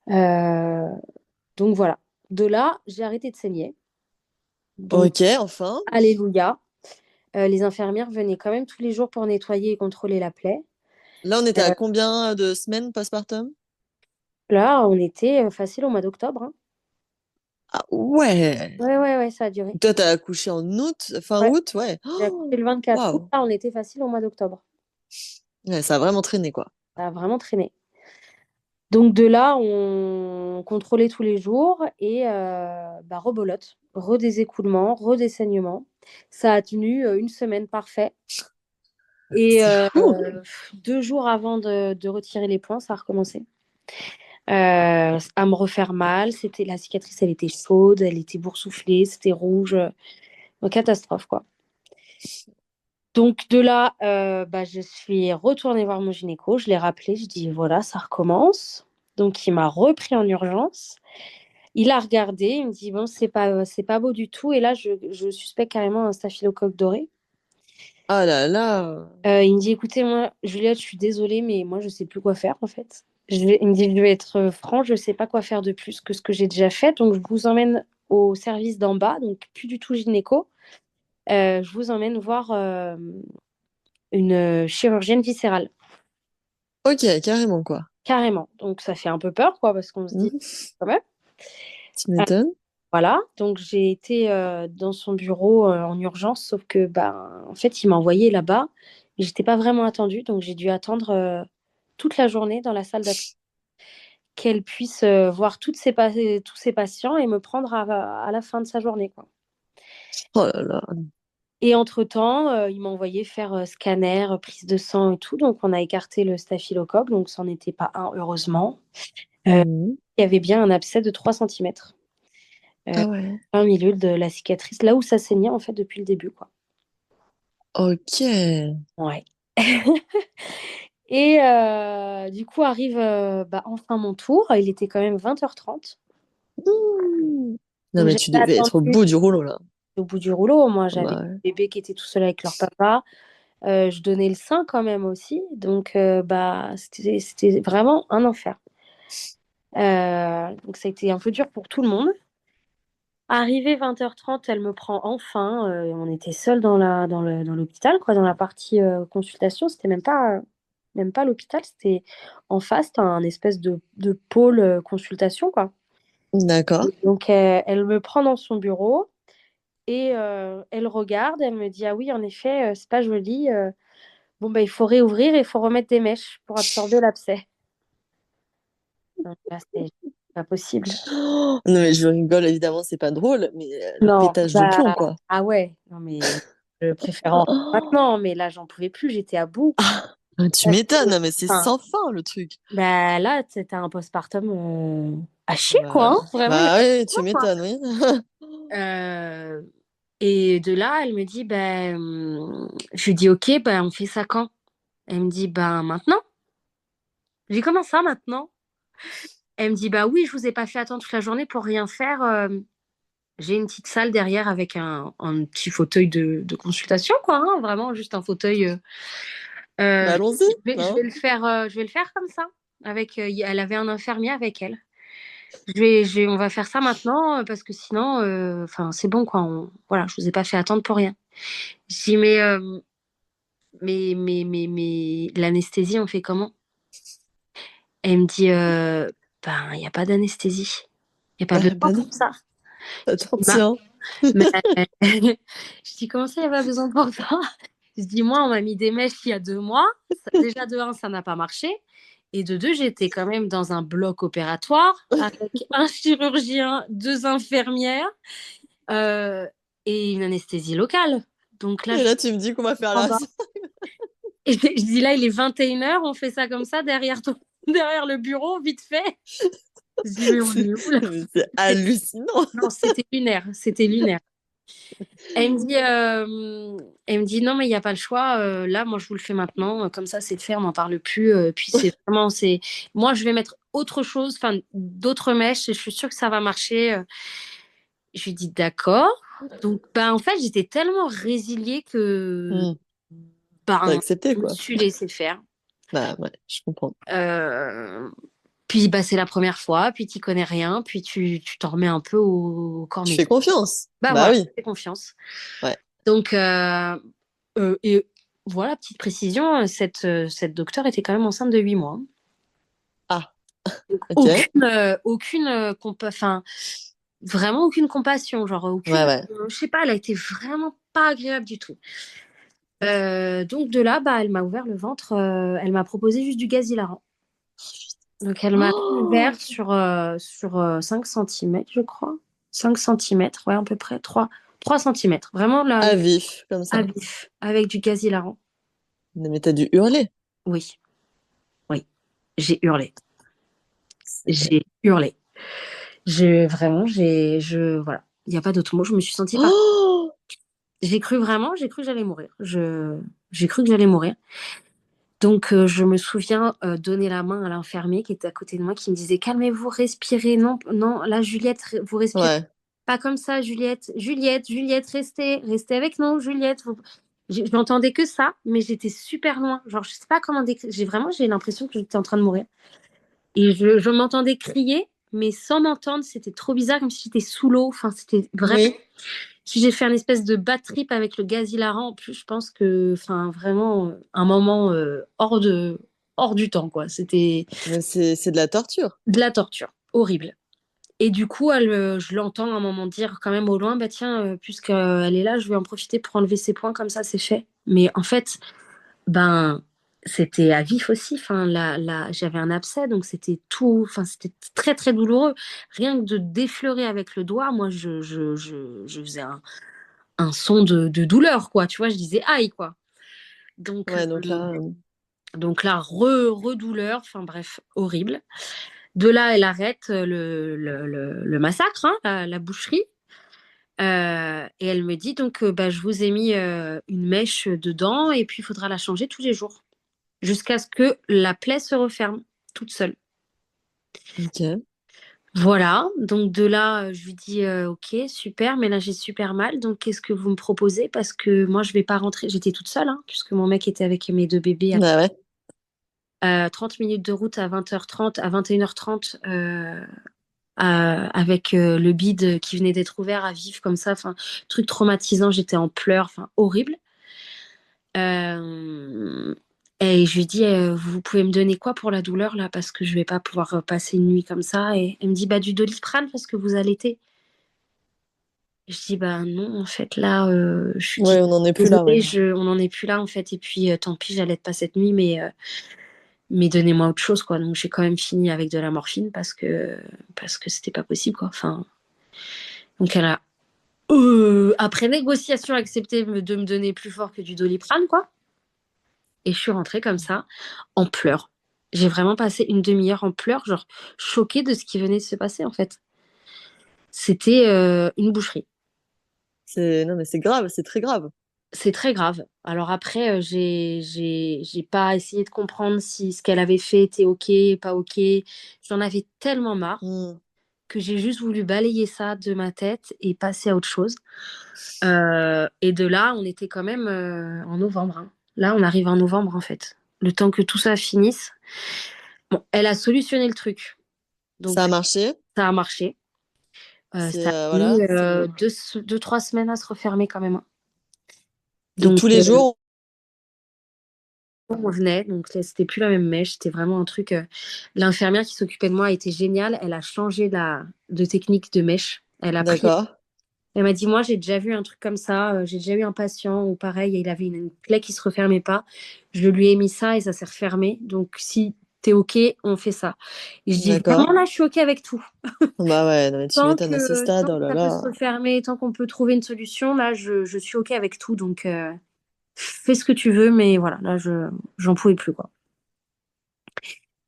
Euh, donc voilà. De là, j'ai arrêté de saigner. Donc, Ok, enfin. alléluia. Les infirmières venaient quand même tous les jours pour nettoyer et contrôler la plaie. Là, on était à Euh, combien de semaines postpartum? Là, on était facile au mois d'octobre, hein. Ah ouais. Ouais, ouais, ouais, ça a duré. Toi, t'as accouché en août, fin Ouais, août, ouais. j'ai accouché Oh, le 24 août. waouh. Là, on était facile au mois d'octobre. Ouais, ça a vraiment traîné, quoi. Ça a vraiment traîné. Donc de là, on contrôlait tous les jours et rebolote, des écoulements, des saignements. Ça a tenu une semaine parfait. Et C'est fou! 2 jours avant de retirer les points, ça a recommencé. À me refaire mal. C'était la cicatrice, elle était chaude, elle était boursouflée, c'était rouge. Une catastrophe, quoi. Donc de là, je suis retournée voir mon gynéco. Je l'ai rappelé, je dis voilà, ça recommence. Donc il m'a repris en urgence. Il a regardé, il me dit bon, c'est pas beau du tout. Et là, je suspecte carrément un staphylocoque doré. Ah là là! Il me dit écoutez, moi, Juliette, je suis désolée, mais moi, je sais plus quoi faire en fait. Il me dit je vais être franc, je sais pas quoi faire de plus que ce que j'ai déjà fait. Donc je vous emmène au service d'en bas, donc plus du tout gynéco. Je vous emmène voir une chirurgienne viscérale. Ok, carrément, quoi. Carrément. Donc ça fait un peu peur, quoi, parce qu'on se dit Mhm. quand même. Tu Euh, m'étonnes? voilà. Donc j'ai été dans son bureau en urgence, sauf que en fait, il m'a envoyé là-bas. Et j'étais pas vraiment attendue, donc j'ai dû attendre toute la journée dans la salle d'attente qu'elle puisse voir tous ses patients et me prendre à la fin de sa journée, quoi. Oh là là. Et entre-temps, il m'a envoyé faire scanner, prise de sang et tout. Donc, on a écarté le staphylocoque. Donc, c'en était pas un, heureusement. Mhm. Il y avait bien un abcès de 3 centimètres Ah ouais. au milieu de la cicatrice, là où ça saignait en fait depuis le début, quoi. Ok. Ouais. Et du coup, arrive enfin mon tour. Il était quand même 20h30. Mmh. Non, Donc, mais j'avais tu devais être au attendu bout du rouleau, là. au bout du rouleau. Moi, j'avais Bah ouais. des bébés qui étaient tout seuls avec leur papa. Je donnais le sein quand même aussi. Donc, c'était vraiment un enfer. Donc, ça a été un peu dur pour tout le monde. Arrivé 20h30, elle me prend enfin. On était seuls dans l'hôpital, quoi, dans la partie consultation. C'était même pas l'hôpital, c'était en face, c'était un espèce de pôle consultation, quoi. D'accord. Donc, elle me prend dans son bureau et elle regarde. Elle me dit, ah oui, en effet, c'est pas joli. Bon, il faut réouvrir et il faut remettre des mèches pour absorber l'abcès. Donc là, c'est pas possible. Oh, non, mais je rigole, évidemment, c'est pas drôle, mais le Non, pétage de plomb, quoi. ah ouais, non mais je préfère en Oh, maintenant, mais là j'en pouvais plus, j'étais à bout. tu Parce que, m'étonnes, mais c'est enfin, sans fin, le truc. là, t'as un postpartum à chier, quoi, Bah, hein. Vraiment, il y a bah pas oui, de tu mots, quoi. m'étonnes, oui. Euh, et de là, elle me dit, je lui dis, ok, on fait ça quand? Elle me dit, maintenant. Je dis, comment ça, maintenant? Elle me dit, bah oui, je vous ai pas fait attendre toute la journée pour rien faire. J'ai une petite salle derrière avec un petit fauteuil de consultation, quoi, hein, vraiment juste un fauteuil. Bah allons-y, Je hein. vais le faire, je vais le faire comme ça. Elle avait un infirmier avec elle. On va faire ça maintenant parce que sinon, enfin, c'est bon quoi. Voilà, je vous ai pas fait attendre pour rien. Je dis mais l'anesthésie, on fait comment? Elle me dit il n'y a pas d'anesthésie. Il n'y a pas Bah, besoin bah pour non, ça. Je attends, dis, tiens. mais- je dis comment ça, il n'y a pas besoin pour ça? Je dis moi, on m'a mis des mèches il y a 2 mois. Déjà de un, ça n'a pas marché. Et de deux, j'étais quand même dans un bloc opératoire avec un chirurgien, 2 infirmières euh, et une anesthésie locale. Donc là, Et je là, tu me dis qu'on va faire en là. bas. Et je dis là, il est 21h, on fait ça comme ça derrière, derrière le bureau, vite fait. Je dis mais on est où là? C'est hallucinant. Non, c'était lunaire, c'était lunaire. Elle me dit non mais il n'y a pas le choix. Là, moi je vous le fais maintenant. Comme ça, c'est fait, on n'en parle plus. Puis moi je vais mettre autre chose, enfin d'autres mèches. Et je suis sûre que ça va marcher. Je lui dis d'accord. Donc en fait j'étais tellement résiliée que Hmm, t'as ben accepté, je me quoi. suis laissée faire. Bah ouais, je comprends. Euh, Puis c'est la première fois, puis tu connais rien, puis tu t'en remets un peu au corps Tu fais médical. confiance. Bah Bah voilà, oui. fais confiance. Ouais. Donc, et voilà, petite précision, cette docteure était quand même enceinte de 8 mois. Ah, Donc, ok. aucune enfin, vraiment aucune compassion, genre Ouais, aucune, ouais. je sais pas, elle a été vraiment pas agréable du tout. Donc de là, bah, elle m'a ouvert le ventre. Elle m'a proposé juste du gaz hilarant. Donc elle m'a Oh, ouvert sur 5 centimètres, je crois. 5 centimètres, ouais, à peu près. Trois centimètres. Vraiment là, à vif, comme à ça. vif, avec du gaz hilarant. Non, mais t'as dû hurler. Oui, oui. J'ai hurlé. J'ai hurlé. Voilà. Il n'y a pas d'autre mot. Je me suis sentie par. Oh, J'ai cru que j'allais mourir. J'ai cru que j'allais mourir. Donc, je me souviens donner la main à l'infirmier qui était à côté de moi, qui me disait, calmez-vous, respirez. Non, non, là, Juliette, vous respirez ouais. pas comme ça, Juliette. Juliette, Juliette, restez avec nous, Juliette. Je n'entendais que ça, mais j'étais super loin. Genre, je sais pas comment décrire. J'ai l'impression que j'étais en train de mourir. Et je m'entendais crier, mais sans m'entendre. C'était trop bizarre, comme si j'étais sous l'eau. Enfin, c'était vraiment. Oui. Si j'ai fait un espèce de bad trip avec le gaz hilarant, en plus, je pense que, enfin, vraiment, un moment hors du temps, quoi. C'était Mais c'est de la torture. de la torture, horrible. Et du coup, je l'entends à un moment dire quand même au loin, bah tiens, puisqu'elle est là, je vais en profiter pour enlever ses points, comme ça, c'est fait. Mais en fait, ben, c'était à vif aussi. Enfin, j'avais un abcès, donc c'était tout. Enfin, c'était très, très douloureux. Rien que de défleurer avec le doigt, moi, je faisais un son de douleur, quoi. Tu vois, je disais aïe, quoi. Donc, Ouais, donc là, donc là, redouleur, enfin bref, horrible. De là, elle arrête le massacre, hein, la boucherie. Et elle me dit donc, bah, je vous ai mis une mèche dedans et puis il faudra la changer tous les jours jusqu'à ce que la plaie se referme toute seule. ok. Voilà, donc de là, je lui dis ok, super, mais là j'ai super mal, donc qu'est-ce que vous me proposez? Parce que moi je vais pas rentrer, j'étais toute seule, hein, puisque mon mec était avec mes deux bébés Ouais, ouais. 30 minutes de route à 20h30, à 21h30, avec le bide qui venait d'être ouvert à vif comme ça, enfin, truc traumatisant, j'étais en pleurs, enfin, horrible. Euh, et je lui dis, vous pouvez me donner quoi pour la douleur là, parce que je vais pas pouvoir passer une nuit comme ça. Et elle me dit, bah du Doliprane parce que vous allaitez. Je dis, bah non, en fait, là, je suis Ouais, on n'en est plus là, ouais. désolée, on n'en est plus là, en fait. Et puis, tant pis, j'allais pas cette nuit, mais donnez-moi autre chose, quoi. Donc j'ai quand même fini avec de la morphine parce que c'était pas possible, quoi. Enfin, donc elle a après négociation accepté de me donner plus fort que du Doliprane, quoi. Et je suis rentrée comme ça en pleurs. J'ai vraiment passé une demi-heure en pleurs, genre choquée de ce qui venait de se passer, en fait. C'était une boucherie. Non, mais c'est grave, c'est très grave. C'est très grave. Alors après, j'ai pas essayé de comprendre si ce qu'elle avait fait était ok, pas ok. J'en avais tellement marre Hmm. que j'ai juste voulu balayer ça de ma tête et passer à autre chose. Et de là, on était quand même en novembre, hein. Là, on arrive en novembre, en fait. Le temps que tout ça finisse. Bon, elle a solutionné le truc. Ça a Donc, marché. ça a marché. C'est, Ça a mis voilà, c'est bon. 2, 3 semaines à se refermer quand même, hein. Et Donc, tous les jours, on venait. Donc, c'était plus la même mèche. C'était vraiment un truc. L'infirmière qui s'occupait de moi était géniale. Elle a changé de technique de mèche. d'accord, Elle m'a dit, moi, j'ai déjà vu un truc comme ça. J'ai déjà eu un patient où, pareil, il avait une plaie qui se refermait pas. Je lui ai mis ça et ça s'est refermé. Donc, si t'es OK, on fait ça. Et je dis, vraiment, d'accord. là, je suis OK avec tout. Bah ouais, non, mais tu m'étonnes à ce Tant stade, que oh là ça peut se là. refermer, tant qu'on peut trouver une solution, là, je suis OK avec tout. Donc, fais ce que tu veux, mais voilà, là, j'en pouvais plus, quoi.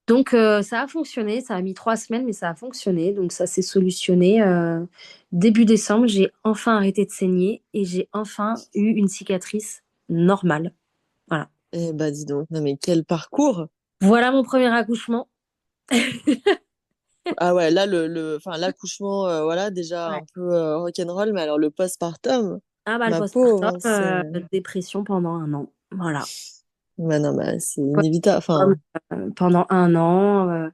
Donc, ça a fonctionné. Ça a mis 3 semaines, mais ça a fonctionné. Donc, ça s'est solutionné. Début décembre, j'ai enfin arrêté de saigner et j'ai enfin eu une cicatrice normale. Voilà. Eh bah dis donc, non mais quel parcours! Voilà mon premier accouchement. Ah ouais, là, enfin, l'accouchement, voilà, déjà Ouais. un peu rock'n'roll, mais alors le postpartum, Ah bah le ma postpartum, pauvre, c'est... dépression pendant un an. Voilà. Ouais, non, bah, c'est inévitable, Postpartum, enfin, pendant un an,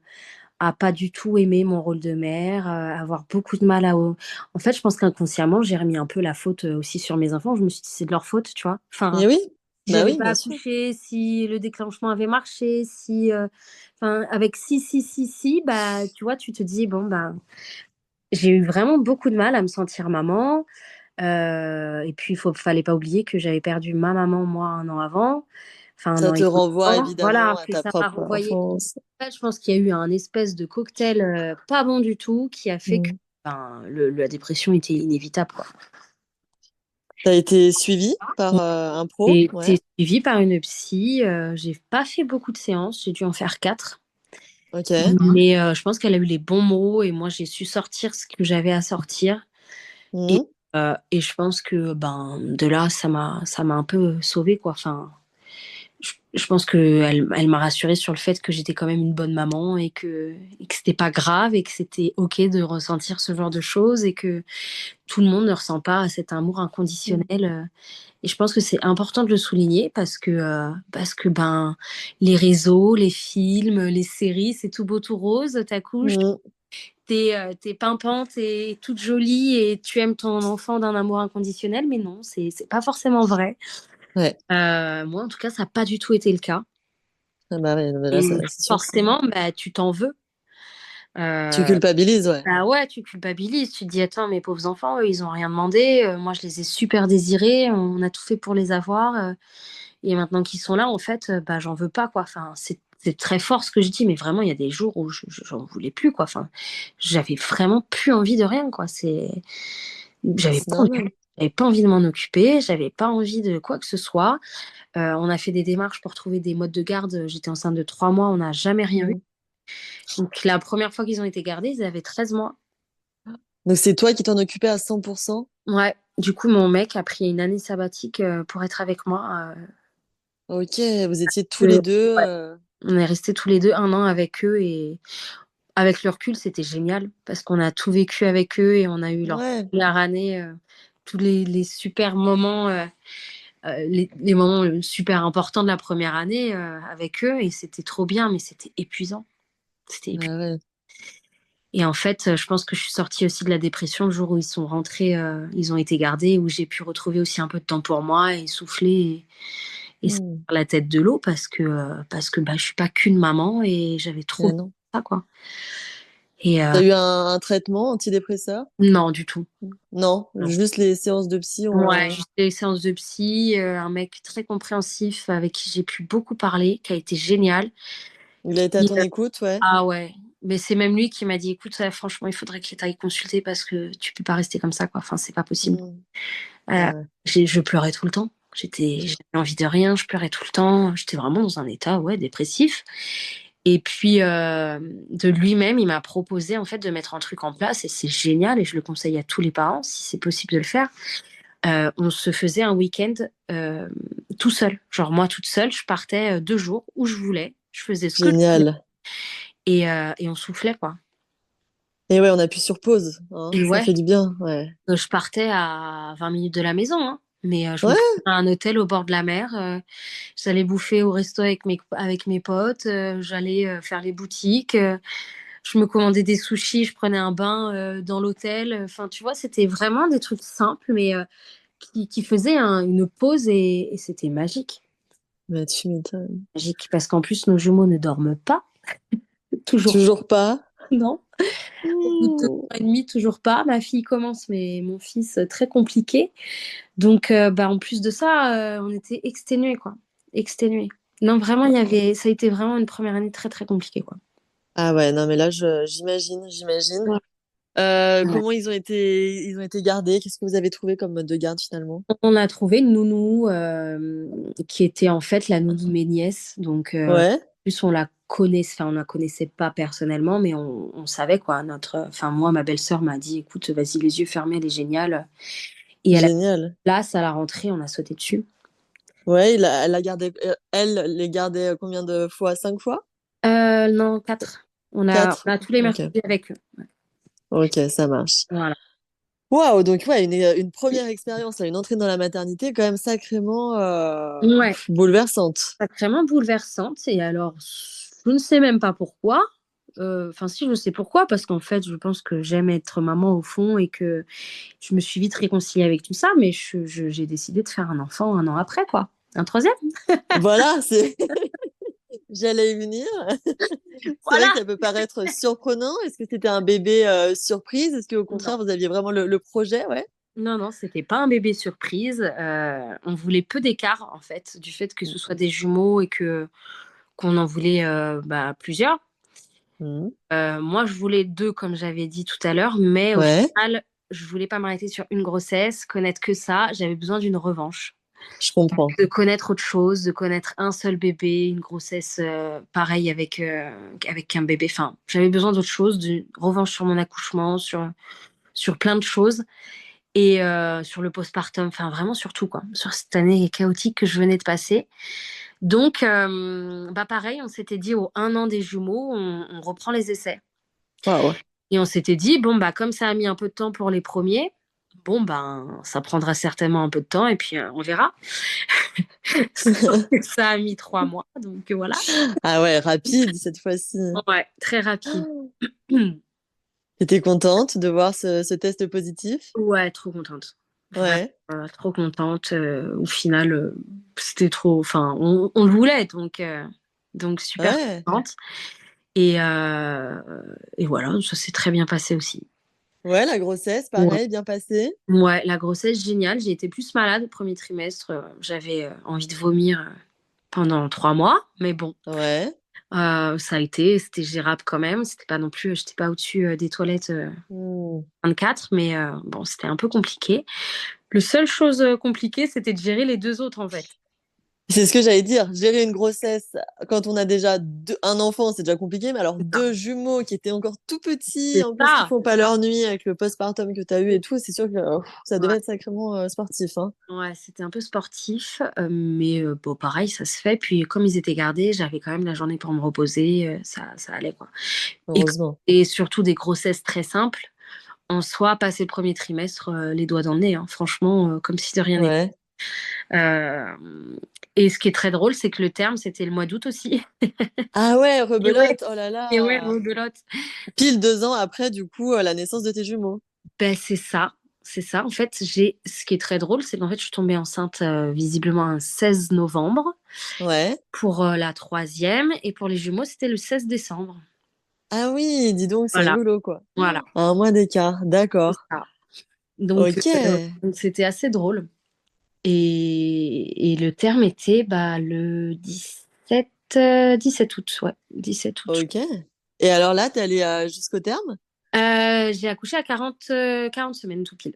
à pas du tout aimer mon rôle de mère, avoir beaucoup de mal à... En fait, je pense qu'inconsciemment, j'ai remis un peu la faute aussi sur mes enfants. Je me suis dit, c'est de leur faute, tu vois. Enfin, et oui, si bah j'avais oui, pas bien sûr. accouché, si le déclenchement avait marché, enfin, avec si, bah, tu vois, tu te dis, bon, bah, j'ai eu vraiment beaucoup de mal à me sentir maman. Et puis, fallait pas oublier que j'avais perdu ma maman, moi, un an avant. Enfin, un Ça an et te demi renvoie avant. Voilà, évidemment à puis ta ça m'a propre renvoyé. enfance. En fait, je pense qu'il y a eu un espèce de cocktail pas bon du tout qui a fait que Mm. ben, la dépression était inévitable, quoi. T'as été suivie par un pro? J'ai Ouais. été suivie par une psy. J'ai pas fait beaucoup de séances. J'ai dû en faire 4. Ok. Mais je pense qu'elle a eu les bons mots et moi, j'ai su sortir ce que j'avais à sortir. Et, Mhm. et je pense que ben, de là, ça m'a un peu sauvée, quoi. Enfin, je pense elle m'a rassurée sur le fait que j'étais quand même une bonne maman et que c'était pas grave et que c'était OK de ressentir ce genre de choses et que tout le monde ne ressent pas cet amour inconditionnel. Et je pense que c'est important de le souligner parce que ben, les réseaux, les films, les séries, c'est tout beau, tout rose. T'accouches, Mhm. t'es pimpante et toute jolie et tu aimes ton enfant d'un amour inconditionnel, mais non, c'est pas forcément vrai. Ouais. Moi, en tout cas, ça n'a pas du tout été le cas. Ah bah ouais, non, mais là, Et c'est sûr, forcément, bah, tu t'en veux. tu Euh, culpabilises, ouais. Bah ouais, tu culpabilises. Tu te dis, attends, mes pauvres enfants, eux, ils ont rien demandé. Moi, je les ai super désirés. On a tout fait pour les avoir. Et maintenant qu'ils sont là, en fait, bah, j'en veux pas, quoi. Enfin, c'est très fort ce que je dis, mais vraiment, il y a des jours où j'en voulais plus, quoi. Enfin, j'avais vraiment plus envie de rien, quoi. Bah, J'avais c'est pas envie. normal. J'avais pas envie de m'en occuper, j'avais pas envie de quoi que ce soit. On a fait des démarches pour trouver des modes de garde. J'étais enceinte de 3 mois, on n'a jamais rien eu. Mhm. Donc la première fois qu'ils ont été gardés, ils avaient 13 mois. Donc c'est toi qui t'en occupais à 100%? Ouais, du coup, mon mec a pris une année sabbatique pour être avec moi. Ok, vous étiez tous les Euh, deux. ouais. On est restés tous les deux 1 an avec eux et avec le recul, c'était génial parce qu'on a tout vécu avec eux et on a eu leur Ouais, première année, tous les super moments, les moments super importants de la première année avec eux et c'était trop bien, mais c'était épuisant. C'était épuisant. bah ouais. Et en fait, je pense que je suis sortie aussi de la dépression le jour où ils sont rentrés, ils ont été gardés, où j'ai pu retrouver aussi un peu de temps pour moi et souffler et sortir Hmm. la tête de l'eau parce que bah, je suis pas qu'une maman et j'avais trop Mais besoin non. de ça, quoi. Et T'as eu un traitement antidépresseur? non, du tout. Non, Non. juste les séances de psy Ouais, ont... juste des séances de psy, un mec très compréhensif avec qui j'ai pu beaucoup parler, qui a été génial. Il a été à Qui, ton écoute, ouais. ah ouais, mais c'est même lui qui m'a dit, écoute, franchement, il faudrait que tu ailles consulter parce que tu peux pas rester comme ça, quoi. Enfin, c'est pas possible. Hmm. Euh, Ah ouais. je pleurais tout le temps. J'avais envie de rien, je pleurais tout le temps. J'étais vraiment dans un état, ouais, dépressif. Et puis, de lui-même, il m'a proposé, en fait, de mettre un truc en place et c'est génial et je le conseille à tous les parents, si c'est possible de le faire. On se faisait un week-end tout seul. Genre, moi, toute seule, je partais 2 jours où je voulais. Je faisais ce que je voulais Génial. et on soufflait, quoi. Et ouais, on appuie sur pause, hein. Et Ça ouais, fait du bien, ouais. je partais à 20 minutes de la maison, hein. Mais je me Ouais, trouvais à un hôtel au bord de la mer. J'allais bouffer au resto avec mes potes. J'allais faire les boutiques. Je me commandais des sushis. Je prenais un bain dans l'hôtel. Enfin, tu vois, c'était vraiment des trucs simples, mais qui faisaient une pause et c'était magique. bah tu m'étonnes. Magique. Parce qu'en plus, nos jumeaux ne dorment pas. Toujours Toujours pas? non. Au bout de deux Ouh. ans et demi, toujours pas. Ma fille commence, mais mon fils, très compliqué. Donc, bah, en plus de ça, on était exténués, quoi. Exténués. Non, vraiment, ça a été vraiment une première année très, très compliquée, quoi. Ah ouais, non mais là, j'imagine, j'imagine. Ouais. Ouais. Comment ils ont été gardés? Qu'est-ce que vous avez trouvé comme mode de garde finalement? On a trouvé une nounou qui était en fait la nounou de mes nièces. Donc, en Ouais, plus, on la connaissait, enfin, on la connaissait pas personnellement, mais on savait, quoi. Enfin, moi, ma belle-sœur m'a dit, écoute, vas-y, les yeux fermés, elle est géniale. Et à la génial. place, à la rentrée, on a sauté dessus. Ouais, elle a gardé, elle les gardait combien de fois? 5 fois? Non, 4. Quatre? On a tous les Ok, mercredis avec eux. Ouais. ok, ça marche. Voilà. Waouh, donc ouais, une première expérience, là, une entrée dans la maternité quand même sacrément Ouais, bouleversante. sacrément bouleversante. Et alors, je ne sais même pas pourquoi. Enfin, si, je sais pourquoi, parce qu'en fait, je pense que j'aime être maman au fond et que je me suis vite réconciliée avec tout ça, mais j'ai décidé de faire un enfant 1 an après, quoi. Un troisième. Voilà, c'est, j'allais y venir. C'est vrai que Voilà. ça peut paraître surprenant. Est-ce que c'était un bébé surprise? Est-ce qu'au Non. contraire, vous aviez vraiment le projet? Ouais. Non, non, c'était pas un bébé surprise. On voulait peu d'écart, en fait, du fait que ce soit des jumeaux et que qu'on en voulait plusieurs. Mhm. Moi, je voulais deux, comme j'avais dit tout à l'heure, mais au Ouais, final, je voulais pas m'arrêter sur une grossesse, connaître que ça. J'avais besoin d'une revanche, je comprends. de connaître autre chose, de connaître un seul bébé, une grossesse pareille avec un bébé. Enfin, j'avais besoin d'autre chose, d'une revanche sur mon accouchement, sur plein de choses. Et sur le postpartum, enfin vraiment sur tout, quoi, sur cette année chaotique que je venais de passer. Donc, pareil, on s'était dit au 1 an des jumeaux, on reprend les essais. Waouh. Et on s'était dit, bon, comme ça a mis un peu de temps pour les premiers, bon, ça prendra certainement un peu de temps et puis on verra. Sauf que ça a mis 3 mois, donc voilà. Ah ouais, rapide cette fois-ci. Ouais, très rapide. T'étais contente de voir ce test positif? Ouais, trop contente. Vraiment, Ouais. trop contente. Au final, c'était trop. Enfin, on le voulait, donc super Ouais. contente. Et, euh, et voilà, ça s'est très bien passé aussi. Ouais, la grossesse, Ouais. pareil, bien passée. Ouais, la grossesse, géniale. J'ai été plus malade au premier trimestre. J'avais envie de vomir pendant 3 mois, mais bon, Ouais. ça a été, c'était gérable quand même. C'était pas non plus, j'étais pas au-dessus des toilettes Hmm. 24, mais bon, c'était un peu compliqué. Le seule chose compliquée, c'était de gérer les deux autres, en fait. C'est ce que j'allais dire. Gérer une grossesse quand on a déjà un enfant, c'est déjà compliqué, mais alors C'est ça. deux jumeaux qui étaient encore tout petits, C'est en plus qui ça. font pas leur nuit avec le postpartum que tu as eu et tout, c'est sûr que ça devait Ouais. être sacrément sportif, hein. Ouais, c'était un peu sportif, mais bon, pareil, ça se fait. Puis comme ils étaient gardés, j'avais quand même la journée pour me reposer, ça allait, quoi. Et, Heureusement. et surtout des grossesses très simples. En soi, passer le premier trimestre, les doigts dans le nez, hein, franchement, comme si de rien n'était. Ouais. Euh, et ce qui est très drôle, c'est que le terme, c'était le mois d'août aussi. Ah ouais, Et ouais, rebelote, oh là et ouais, là. rebelote. Pile 2 ans après, du coup, la naissance de tes jumeaux. Ben, c'est ça. C'est ça. En fait, ce qui est très drôle, c'est qu'en fait, je suis tombée enceinte visiblement un 16 novembre Ouais. pour la troisième. Et pour les jumeaux, c'était le 16 décembre. Ah oui, dis donc, c'est Voilà. rigolo, quoi. Voilà. Un mois d'écart, C'est d'accord. ça. Donc, Ok. c'était assez drôle. Et le terme était le 17 août. Ouais, 17 août. Ok. Et alors là, t'es allée jusqu'au terme? J'ai accouché à 40 semaines tout pile.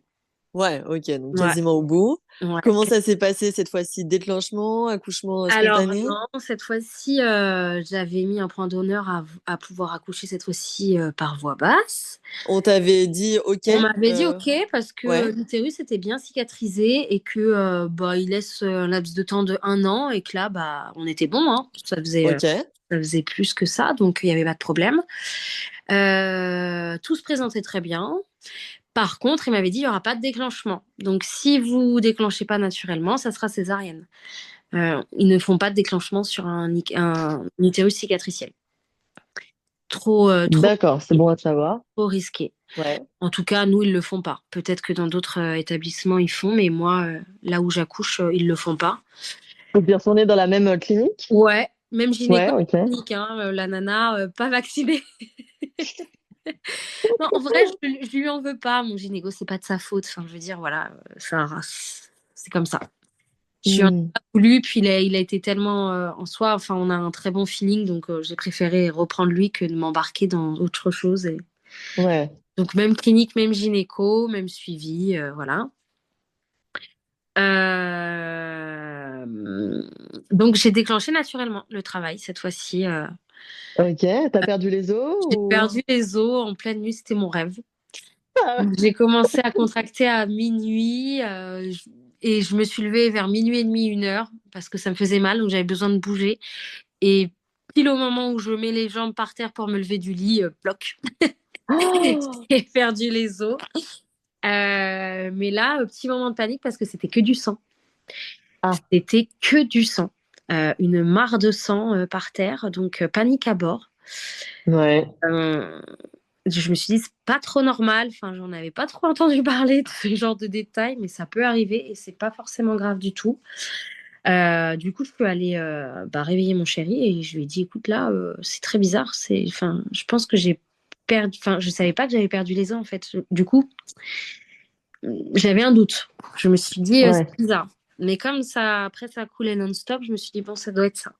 Ouais, ok, donc Ouais, quasiment au bout. ouais. Comment ça s'est passé cette fois-ci? Déclenchement, accouchement Alors spontané? non, cette fois-ci, j'avais mis un point d'honneur à pouvoir accoucher cette fois-ci par voie basse. On t'avait dit ok? On m'avait dit OK parce que Ouais, l'utérus était bien cicatrisé et que il laisse un laps de temps de 1 an et que là on était bon, hein. ok. Ça faisait plus que ça, donc il n'y avait pas de problème. Tout se présentait très bien. Par contre, il m'avait dit il n'y aura pas de déclenchement. Donc si vous déclenchez pas naturellement, ça sera césarienne. Ils ne font pas de déclenchement sur un utérus cicatriciel. Trop, D'accord, c'est bon à savoir. trop risqué. Ouais. En tout cas, nous, ils le font pas. Peut-être que dans d'autres établissements, ils font, mais moi, là où j'accouche, ils le font pas. Faut bien retourner dans la même clinique? Ouais, même Ouais, gynéco, ok. clinique, hein, la nana, pas vaccinée. Non, en vrai, je lui en veux pas. Mon gynéco, c'est pas de sa faute. Enfin, je veux dire, voilà, c'est comme ça. Je lui en ai Hmm. pas voulu, puis il a été tellement en soi. Enfin, on a un très bon feeling, donc j'ai préféré reprendre lui que de m'embarquer dans autre chose. Ouais. Donc, même clinique, même gynéco, même suivi, voilà. Euh, Donc, j'ai déclenché naturellement le travail cette fois-ci. Ok, t'as perdu les os J'ai ou... perdu les os en pleine nuit, c'était mon rêve. Ah, Donc, j'ai commencé à contracter à minuit et je me suis levée vers minuit et demi, 1 heure, parce que ça me faisait mal, donc j'avais besoin de bouger. Et pile au moment où je mets les jambes par terre pour me lever du lit, bloc, oh. j'ai perdu les os. Mais là, petit moment de panique parce que c'était que du sang. Ah, C'était que du sang. Une mare de sang par terre, donc panique à bord. ouais. Euh, je me suis dit, c'est pas trop normal. Enfin, j'en avais pas trop entendu parler de ce genre de détails, mais ça peut arriver et c'est pas forcément grave du tout. Du coup, je peux aller réveiller mon chéri et je lui ai dit, écoute, là, c'est très bizarre. Enfin, je pense que j'ai perdu. Enfin, je savais pas que j'avais perdu les os en fait. Du coup, j'avais un doute. Je me suis dit, c'est Ouais. bizarre. Mais comme ça, après, ça coulait non-stop, je me suis dit, bon, ça doit être ça.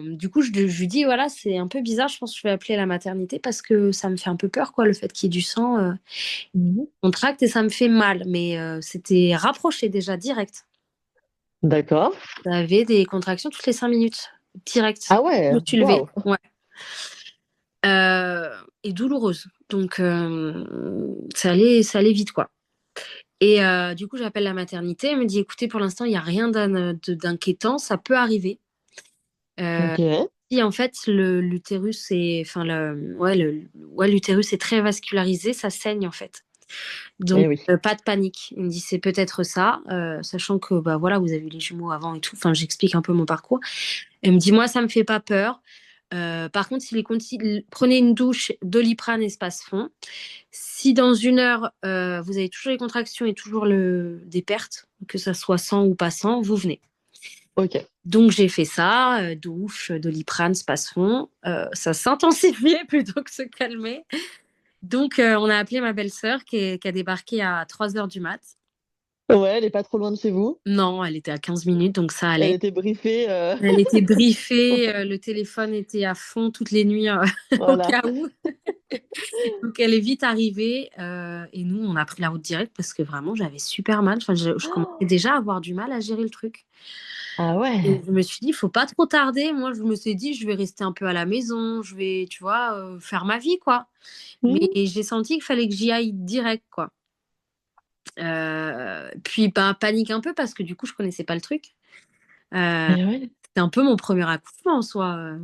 Du coup, je lui dis, voilà, c'est un peu bizarre, je pense que je vais appeler la maternité parce que ça me fait un peu peur, quoi, le fait qu'il y ait du sang. Mhm. On tracte et ça me fait mal, mais c'était rapproché déjà, direct. D'accord. J'avais des contractions toutes les 5 minutes, direct. Ah Je ouais, me suis levée, waouh. ouais. Et douloureuse. Donc, ça allait vite, quoi. Et du coup, j'appelle la maternité. Elle me dit, écoutez, pour l'instant, il n'y a rien d'inquiétant, ça peut arriver. Euh, Ok. Si en fait l'utérus est, enfin ouais, l'utérus est très vascularisé, ça saigne en fait. Donc Eh oui. pas de panique. Il me dit c'est peut-être ça, sachant que bah voilà vous avez eu les jumeaux avant et tout. Enfin j'explique un peu mon parcours. Elle me dit moi ça me fait pas peur. Par contre, prenez une douche Doliprane espace fond. Si dans 1 heure vous avez toujours les contractions et toujours des pertes, que ça soit 100 ou pas 100, vous venez. Ok. Donc j'ai fait ça, douche, Doliprane, Spasfon. Ça s'intensifiait plutôt que se calmer. Donc on a appelé ma belle-sœur qui a débarqué à 3 heures du mat. Ouais, elle est pas trop loin de chez vous. Non, elle était à 15 minutes, donc ça Elle allait. était briefée. Elle était briefée, le téléphone était à fond toutes les nuits au Voilà. cas où. Donc elle est vite arrivée et nous on a pris la route directe parce que vraiment j'avais super mal. Enfin, je commençais déjà à avoir du mal à gérer le truc. Ah Et ouais. je me suis dit, il faut pas trop tarder. Moi, je me suis dit, je vais rester un peu à la maison, je vais, tu vois, faire ma vie, quoi. Mais Hmm. j'ai senti qu'il fallait que j'y aille direct, quoi. Puis, bah, panique un peu parce que du coup, je connaissais pas le truc. Euh, Eh ouais. C'était un peu mon premier accouchement en soi.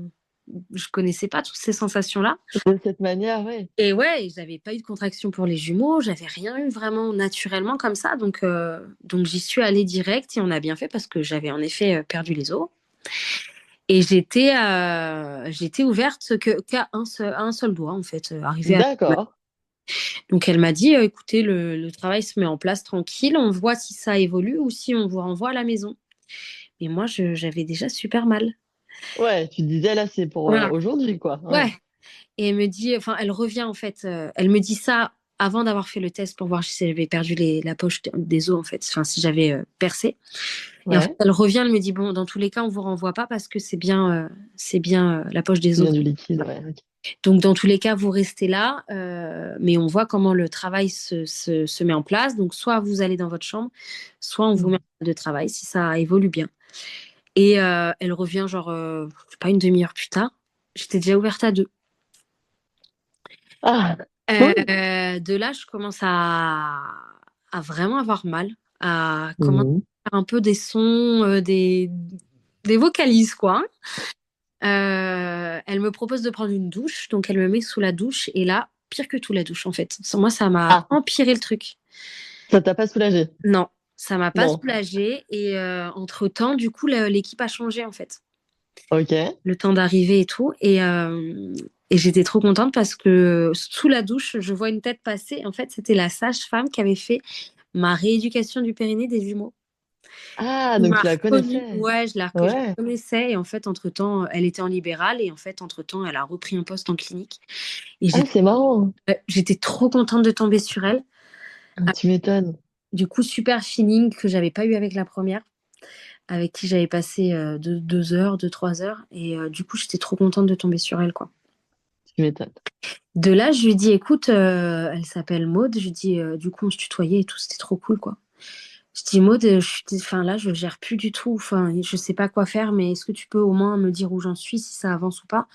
Je connaissais pas toutes ces sensations-là. De cette manière, ouais. Et ouais, j'avais pas eu de contraction pour les jumeaux, j'avais rien eu vraiment naturellement comme ça. Donc j'y suis allée direct et on a bien fait parce que j'avais en effet perdu les os. Et j'étais ouverte qu'à un seul doigt, en fait, arrivé à... D'accord. Donc, elle m'a dit, écoutez, le travail se met en place tranquille, on voit si ça évolue ou si on vous renvoie à la maison. Et moi, j'avais déjà super mal. Ouais, tu te disais là, c'est pour Voilà. aujourd'hui, quoi. Ouais. Ouais. Et elle me dit, enfin, elle revient, en fait, elle me dit ça avant d'avoir fait le test pour voir si j'avais perdu la poche des os, en fait, enfin, si j'avais percé. Et en fait, Ouais. elle revient, elle me dit, bon, dans tous les cas, on vous renvoie pas parce que c'est bien la poche des Il os. vient du liquide, ouais. Ok. Donc, dans tous les cas, vous restez là, mais on voit comment le travail se met en place. Donc, soit vous allez dans votre chambre, soit on vous met en salle de travail si ça évolue bien. Et elle revient, genre, je sais pas, une demi-heure plus tard. J'étais déjà ouverte à 2. Ah, cool. De là, je commence à vraiment avoir mal, à commencer Mhm. à faire un peu des sons, des vocalises, quoi. Elle me propose de prendre une douche, donc elle me met sous la douche, et là, pire que tout la douche en fait. Moi, ça m'a Ah, empiré le truc. ça t'a pas soulagé? Non, ça m'a pas Non. soulagée, et entre-temps, du coup, l'équipe a changé en fait. Ok. Le temps d'arriver et tout, et j'étais trop contente parce que sous la douche, je vois une tête passer. En fait, c'était la sage-femme qui avait fait ma rééducation du périnée des jumeaux. Ah, Il donc m'a tu la reconnue, connaissais. ouais, je la Ouais. connaissais, et en fait, entre-temps, elle était en libéral, et en fait, entre-temps, elle a repris un poste en clinique. Et Ah, c'est marrant. j'étais trop contente de tomber sur elle. Ah, tu m'étonnes. Du coup, super feeling que j'avais pas eu avec la première, avec qui j'avais passé 2 heures, 3 heures. Et du coup, j'étais trop contente de tomber sur elle, quoi. Tu m'étonnes. De là, je lui dis, écoute, elle s'appelle Maude. Je lui dis, du coup, on se tutoyait et tout, c'était trop cool, quoi. Je dis, Maude, enfin, là, je gère plus du tout. Enfin, je sais pas quoi faire, mais est-ce que tu peux au moins me dire où j'en suis, si ça avance ou pas?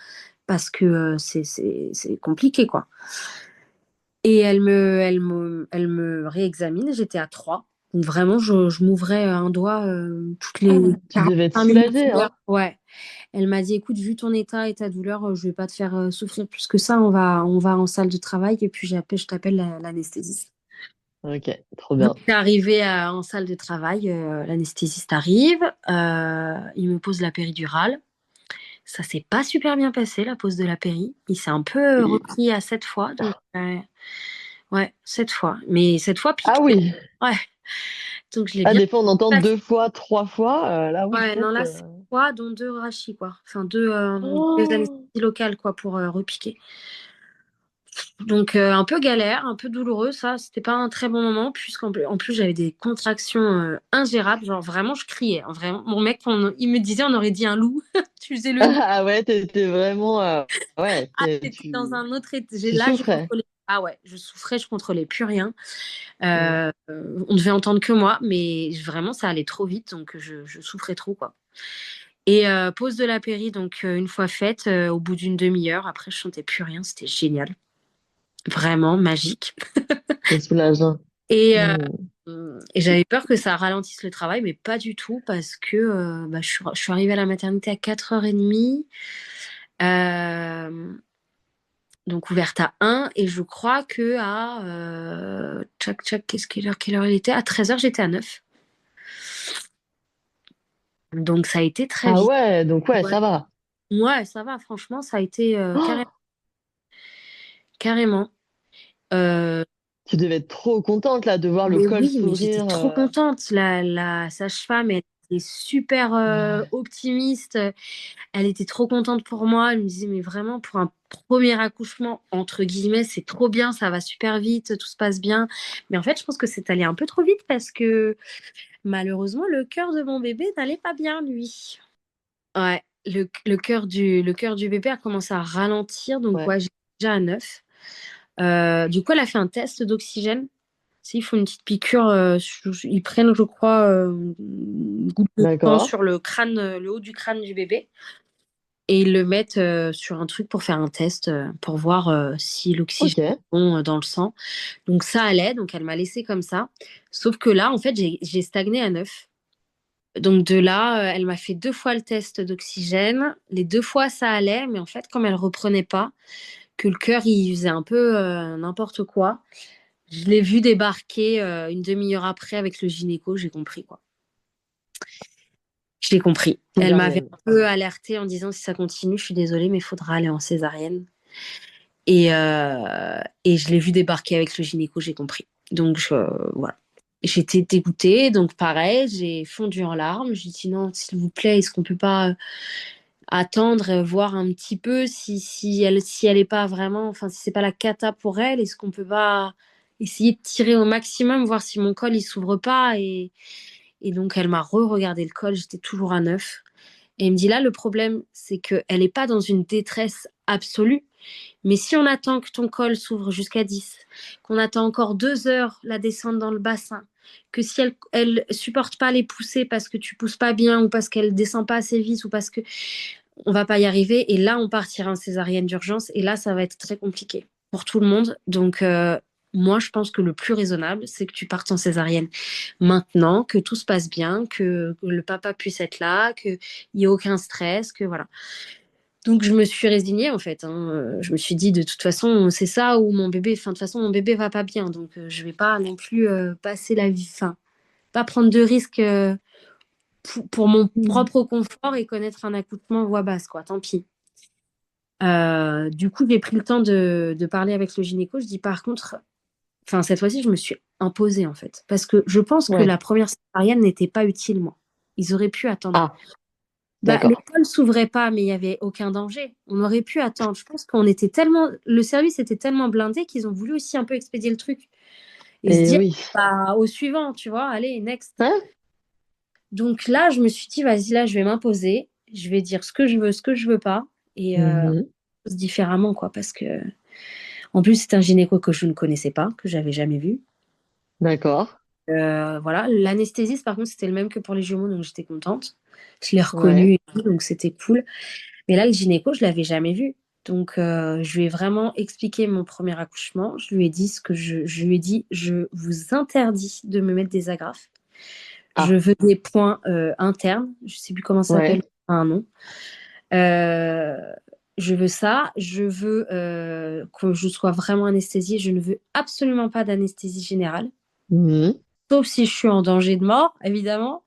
Parce que c'est compliqué, quoi. Et elle me réexamine. J'étais à 3. Donc vraiment, je m'ouvrais un doigt toutes Ah, les tu devais être 45 minutes. soulagée, hein? Ouais. Elle m'a dit, écoute, vu ton état et ta douleur, je vais pas te faire souffrir plus que ça. On va en salle de travail et puis je t'appelle l'anesthésiste. Ok, trop Donc, bien. c'est arrivé en salle de travail. L'anesthésiste arrive. Il me pose la péridurale. Ça s'est pas super bien passé, la pose de la péri. Il s'est un peu repris à 7 fois. Donc, ouais, 7 fois. Mais 7 fois Ah piqué. oui. Ouais. Donc, je l'ai Ah, bien des fois, on entend passé. 2 fois, 3 fois. Là, oui, Ouais, non, sept. là, 7 fois, dont 2 rachis, quoi. Enfin, deux Oh. anesthésies locales, quoi, pour repiquer. Donc un peu galère, un peu douloureux, ça, c'était pas un très bon moment, en plus j'avais des contractions ingérables, genre vraiment je criais, hein, vraiment. Mon mec, il me disait on aurait dit un loup, tu faisais le loup. Ah ouais, t'étais vraiment... ouais, Ah, t'étais dans un autre état. tu Là, j'ai souffrais. contrôlé. Ah ouais, je souffrais, je contrôlais plus rien. Mm. On devait entendre que moi, mais vraiment ça allait trop vite, donc je souffrais trop, quoi. Et pause de la péri, donc une fois faite, au bout d'une demi-heure, après je sentais plus rien, c'était génial, vraiment magique. C'est soulageant. Et, euh, Mm. et j'avais peur que ça ralentisse le travail, mais pas du tout, parce que bah, je suis arrivée à la maternité à 4h30, donc ouverte à 1, et je crois que à tchac, tchac, quelle heure il était? À 13h, j'étais à 9. Donc ça a été très Ah vite. ouais, donc ouais, Ouais, ça va. ouais, ça va, franchement, ça a été Oh, carrément. Euh, tu devais être trop contente là de voir le Mais col oui, mais j'étais s'ouvrir. trop contente. La sage-femme, elle était super Ouais. optimiste. Elle était trop contente pour moi. Elle me disait, mais vraiment, pour un premier accouchement, entre guillemets, c'est trop bien, ça va super vite, tout se passe bien. Mais en fait, je pense que c'est allé un peu trop vite parce que malheureusement, le cœur de mon bébé n'allait pas bien, lui. Ouais, le cœur du bébé a commencé à ralentir. Donc, Ouais, ouais, j'étais déjà à 9. Du coup, elle a fait un test d'oxygène. Ils font une petite piqûre, ils prennent, je crois, une goutte de sang d'accord. sur le crâne, le haut du crâne du bébé, et ils le mettent sur un truc pour faire un test, pour voir si l'oxygène Ok, est bon dans le sang. Donc ça allait, donc elle m'a laissé comme ça. Sauf que là, en fait, j'ai stagné à 9. Donc de là, elle m'a fait 2 fois le test d'oxygène. Les 2 fois, ça allait, mais en fait, comme elle reprenait pas, que le cœur, il faisait un peu n'importe quoi. Je l'ai vu débarquer une demi-heure après avec le gynéco, j'ai compris, quoi. Je l'ai compris. Elle m'avait césarienne. un peu alertée en disant si ça continue, je suis désolée, mais il faudra aller en césarienne. Et je l'ai vu débarquer avec le gynéco, j'ai compris. Donc voilà. J'étais dégoûtée, donc pareil, j'ai fondu en larmes. J'ai dit non, s'il vous plaît, est-ce qu'on peut pas attendre, voir un petit peu si elle est pas vraiment, enfin si c'est pas la cata pour elle, est-ce qu'on peut pas essayer de tirer au maximum, voir si mon col il s'ouvre pas, et donc elle m'a re-regardé le col, j'étais toujours à 9. Et elle me dit là, le problème, c'est qu'elle n'est pas dans une détresse absolue, mais si on attend que ton col s'ouvre jusqu'à 10, qu'on attend encore 2 heures la descente dans le bassin, que si elle supporte pas les poussées parce que tu pousses pas bien ou parce qu'elle descend pas assez vite ou parce que on va pas y arriver, et là on partira en césarienne d'urgence, et là ça va être très compliqué pour tout le monde. Donc moi je pense que le plus raisonnable c'est que tu partes en césarienne maintenant, que tout se passe bien, que le papa puisse être là, qu'il n'y ait aucun stress, que voilà. Donc je me suis résignée en fait, hein. Je me suis dit de toute façon c'est ça ou mon bébé, enfin de toute façon mon bébé va pas bien, donc je vais pas non plus passer la vie, enfin pas prendre de risques pour mon Mm. propre confort et connaître un accouchement voix basse, quoi, tant pis. Du coup, j'ai pris le temps de parler avec le gynéco. Je dis par contre, enfin cette fois-ci, je me suis imposée en fait, parce que je pense que Ouais. la première césarienne n'était pas utile, moi. Ils auraient pu attendre. Ah, Bah, le d'accord. col s'ouvrait pas, mais il y avait aucun danger. On aurait pu attendre. Je pense qu'on était tellement, le service était tellement blindé qu'ils ont voulu aussi un peu expédier le truc et se Et dire, oui. bah au suivant, tu vois, allez next. Hein. Donc là, je me suis dit, vas-y, là, je vais m'imposer. Je vais dire ce que je veux, ce que je veux pas, et Mhm. différemment, quoi, parce que en plus, c'est un gynéco que je ne connaissais pas, que j'avais jamais vu. D'accord. Voilà. L'anesthésiste, par contre, c'était le même que pour les jumeaux, donc j'étais contente. Je l'ai reconnu Ouais. et tout, donc c'était cool. Mais là, le gynéco, je l'avais jamais vu. Donc, je lui ai vraiment expliqué mon premier accouchement. Je lui ai dit je lui ai dit, je vous interdis de me mettre des agrafes. Je Ah, veux des points internes. Je sais plus comment ça s'appelle, ouais. un nom. Euh, je veux ça. Je veux que je sois vraiment anesthésiée. Je ne veux absolument pas d'anesthésie générale. Mhm. Sauf si je suis en danger de mort, évidemment.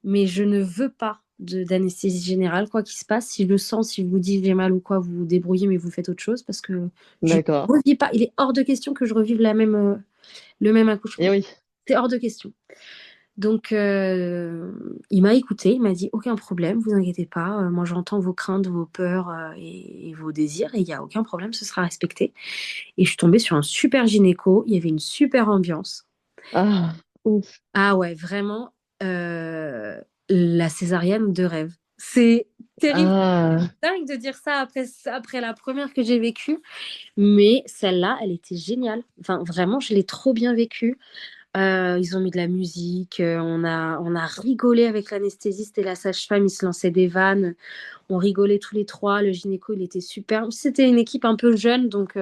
Mais je ne veux pas d'anesthésie générale, quoi qu'il se passe. Si je le sens, si je vous dis que j'ai mal ou quoi, vous vous débrouillez, mais vous faites autre chose parce que je ne D'accord. revis pas. Il est hors de question que je revive le même Et accouchement. oui. C'est hors de question. Donc, il m'a écouté, il m'a dit aucun problème, vous inquiétez pas, moi j'entends vos craintes, vos peurs et vos désirs et il n'y a aucun problème, ce sera respecté. Et je suis tombée sur un super gynéco, il y avait une super ambiance. Ah, ouf. Ah ouais, vraiment, euh, la césarienne de rêve. C'est terrible, Ah, dingue de dire ça après la première que j'ai vécue, mais celle-là, elle était géniale. Enfin, vraiment, je l'ai trop bien vécue. Ils ont mis de la musique, on a rigolé avec l'anesthésiste et la sage-femme, ils se lançaient des vannes, on rigolait tous les trois, le gynéco, il était super. C'était une équipe un peu jeune, donc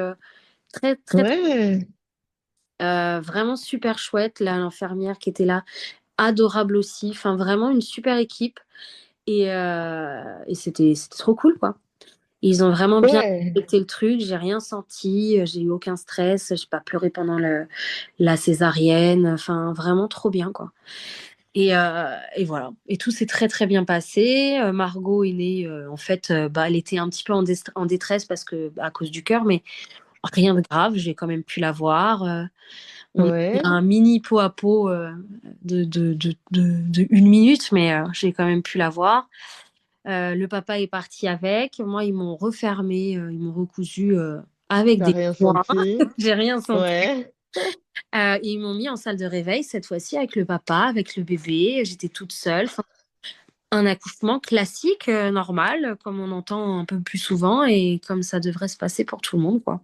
très, très, ouais, vraiment super chouette. Là, l'infirmière qui était là, adorable aussi. Enfin, vraiment une super équipe. Et c'était trop cool, quoi. Ils ont vraiment bien ouais, respecté le truc, j'ai rien senti, j'ai eu aucun stress, j'ai pas pleuré pendant la césarienne, enfin vraiment trop bien quoi. Et voilà, et tout s'est très très bien passé. Margot est née, en fait, bah, elle était un petit peu en détresse parce que à cause du cœur, mais rien de grave, j'ai quand même pu la voir. On a eu ouais. un mini pot à pot de 1 minute, mais j'ai quand même pu la voir. Le papa est parti avec. Moi, ils m'ont refermé, ils m'ont recousu avec T'as des rien points. senti? J'ai rien senti. Ouais, Ils m'ont mis en salle de réveil cette fois-ci avec le papa, avec le bébé. J'étais toute seule. Enfin, un accouchement classique, normal, comme on entend un peu plus souvent et comme ça devrait se passer pour tout le monde, quoi.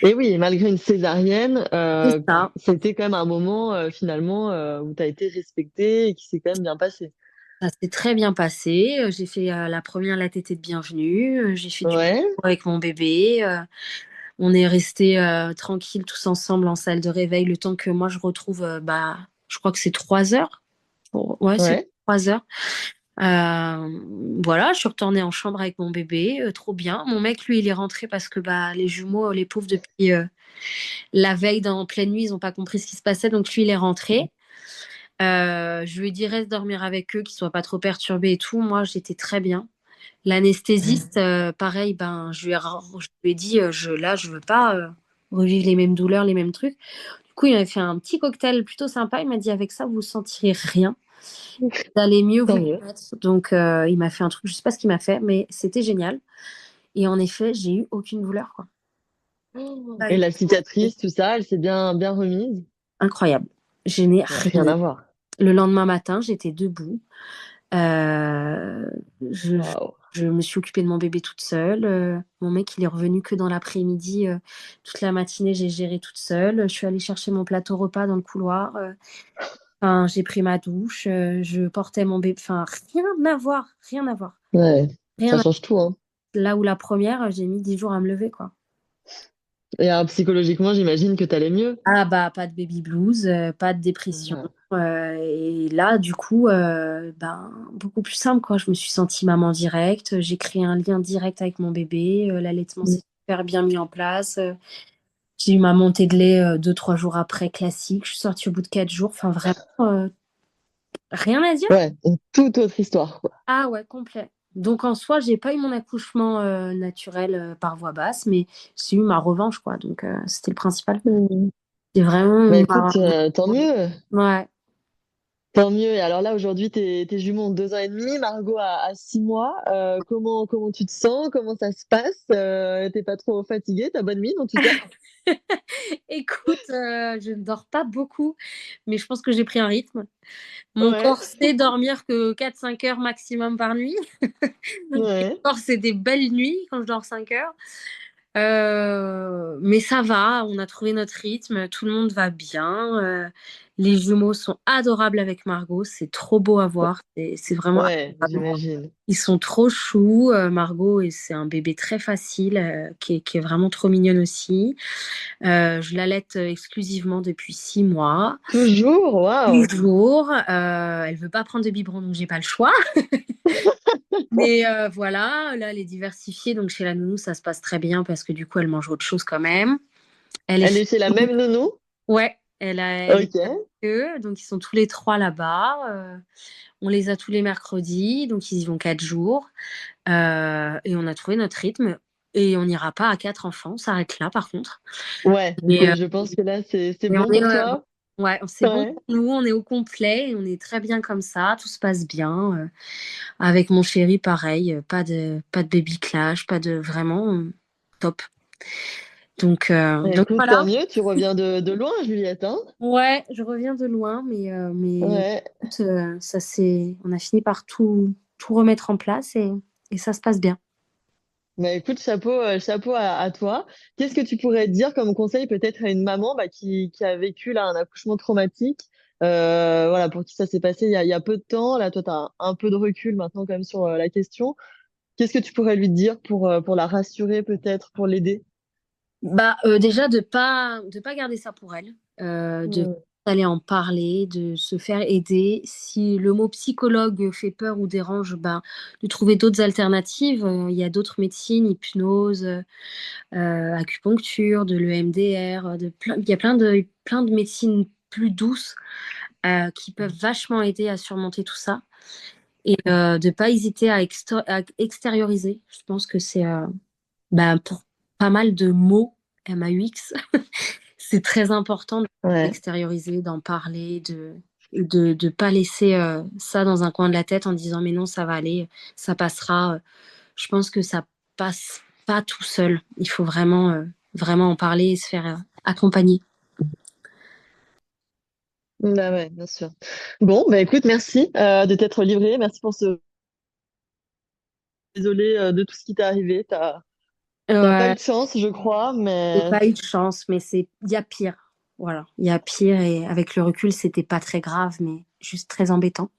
et oui, malgré une césarienne, C'est ça. c'était quand même un moment finalement où tu as été respectée et qui s'est quand même bien passé. Ça s'est très bien passé. J'ai fait la première la tétée de bienvenue. J'ai fait du Ouais, avec mon bébé. On est restés tranquilles tous ensemble en salle de réveil le temps que moi je retrouve, bah, je crois que c'est 3 heures. Ouais, c'est ouais, 3 heures. Euh, voilà, je suis retournée en chambre avec mon bébé, trop bien. Mon mec, lui, il est rentré parce que bah, les jumeaux, les pauvres, depuis la veille en pleine nuit, ils n'ont pas compris ce qui se passait, donc lui, il est rentré. Je lui ai dit, reste dormir avec eux, qu'ils soient pas trop perturbés et tout. Moi, j'étais très bien. L'anesthésiste, pareil, ben, je lui ai dit, là, je veux pas revivre les mêmes douleurs, les mêmes trucs. Du coup, il m'avait fait un petit cocktail plutôt sympa. Il m'a dit, avec ça, vous sentirez rien. Vous allez mieux tant vous mieux. remettre. Donc, il m'a fait un truc, je sais pas ce qu'il m'a fait, mais c'était génial. Et en effet, j'ai eu aucune douleur, quoi. Pas Et eu. la cicatrice, tout ça, elle s'est bien remise? Incroyable. Je n'ai Ouais, rien rien eu. à voir. Le lendemain matin, j'étais debout. Euh, je, je- Waouh. je me suis occupée de mon bébé toute seule. Mon mec, il est revenu que dans l'après-midi. Toute la matinée, j'ai géré toute seule. Je suis allée chercher mon plateau repas dans le couloir. Enfin, j'ai pris ma douche. Je portais mon bébé. Enfin, rien à voir. Rien à voir. Ouais, ça Rien à... change tout, hein. Là où la première, j'ai mis 10 jours à me lever, quoi. Et psychologiquement, j'imagine que t'allais mieux. Ah bah, pas de baby blues, pas de dépression. Ouais. Et là, du coup, ben, beaucoup plus simple, quoi. Je me suis sentie maman directe, j'ai créé un lien direct avec mon bébé, l'allaitement s'est super bien mis en place. J'ai eu ma montée de lait 2, 3 jours après, classique. Je suis sortie au bout de 4 jours. Enfin, vraiment, rien à dire. Ouais, une toute autre histoire, quoi. Ah ouais, complet. Donc en soi, j'ai pas eu mon accouchement naturel par voie basse, mais j'ai eu ma revanche, quoi. Donc c'était le principal. Mhm. C'est vraiment Bah ma... écoute, tant mieux. Ouais. Tant mieux. Et alors là, aujourd'hui, tes jumeaux ont 2 ans et demi, Margot a 6 mois. Comment tu te sens? Comment ça se passe? T'es pas trop fatiguée? T'as bonne mine en tout cas? Écoute, je ne dors pas beaucoup, mais je pense que j'ai pris un rythme. Mon Ouais, corps sait dormir que 4, 5 heures maximum par nuit. Mon ouais, corps, c'est des belles nuits quand je dors 5 heures. Mais ça va, on a trouvé notre rythme, tout le monde va bien. Les jumeaux sont adorables avec Margot, c'est trop beau à voir, c'est vraiment ouais, adorable. j'imagine. Ils sont trop choux, Margot, et c'est un bébé très facile, qui est vraiment trop mignonne aussi. Je l'allaite exclusivement depuis 6 mois. Toujours, waouh. Toujours. Elle veut pas prendre de biberon, donc j'ai pas le choix. Mais voilà, là, elle est diversifiée. Donc chez la nounou, ça se passe très bien parce que du coup, elle mange autre chose quand même. Elle Elle est... est chez la même nounou? Ouais, elle est avec Ok. eux. Donc ils sont tous les trois là-bas. On les a tous les mercredis. Donc ils y vont 4 jours. Et on a trouvé notre rythme. Et on n'ira pas à 4 enfants. On s'arrête là, par contre. Ouais, Et, je pense que là, c'est et on bon est, pour toi. Ouais, c'est bon Ouais. pour nous, on est au complet, on est très bien comme ça, tout se passe bien. Avec mon chéri, pareil, pas de baby clash, pas de vraiment top. Donc Écoute, tant voilà. mieux, tu reviens de loin, Juliette, hein? Ouais, je reviens de loin, mais Ouais. écoute, on a fini par tout remettre en place et ça se passe bien. Bah écoute, chapeau à toi. Qu'est-ce que tu pourrais dire comme conseil peut-être à une maman qui a vécu là un accouchement traumatique, voilà, pour qui ça s'est passé il y a peu de temps. Là, toi, tu as un peu de recul maintenant quand même sur la question. Qu'est-ce que tu pourrais lui dire pour la rassurer peut-être, pour l'aider? Bah, déjà de pas garder ça pour elle, de Mm. d'aller en parler, de se faire aider. Si le mot psychologue fait peur ou dérange, ben, de trouver d'autres alternatives. Il y a d'autres médecines, hypnose, acupuncture, de l'EMDR, il y a plein de médecines plus douces, qui peuvent vachement aider à surmonter tout ça et de pas hésiter à extérioriser. Je pense que c'est, bah, pour pas mal de mots MAUX, c'est très important Ouais. d'extérioriser, d'en parler, de pas laisser ça dans un coin de la tête en disant mais non, ça va aller, ça passera. Je pense que ça passe pas tout seul. Il faut vraiment en parler et se faire accompagner. Bah ouais, bien sûr. Bon, bah écoute, merci de t'être livré. Merci pour ce. Désolé de tout ce qui t'est arrivé. T'as pas eu Ouais, de chance, je crois, j'ai mais pas eu de chance, mais il y a pire. Voilà, il y a pire et avec le recul, c'était pas très grave, mais juste très embêtant.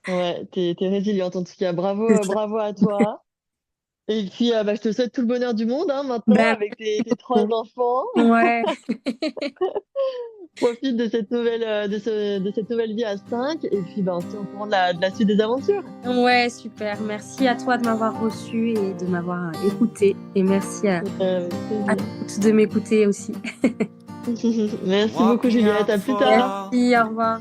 ouais, t'es résiliente en tout cas. Bravo, C'est ça. bravo à toi. Et puis, bah, je te souhaite tout le bonheur du monde hein, maintenant Ben, avec tes trois enfants. ouais. Profite de cette nouvelle vie à 5. Et puis, bah, on se tient au courant de la suite des aventures. Ouais, super. Merci à toi de m'avoir reçu et de m'avoir écouté. Et merci Avec à plaisir. toutes de m'écouter aussi. Merci beaucoup, Juliette. À plus tard. Merci, au revoir.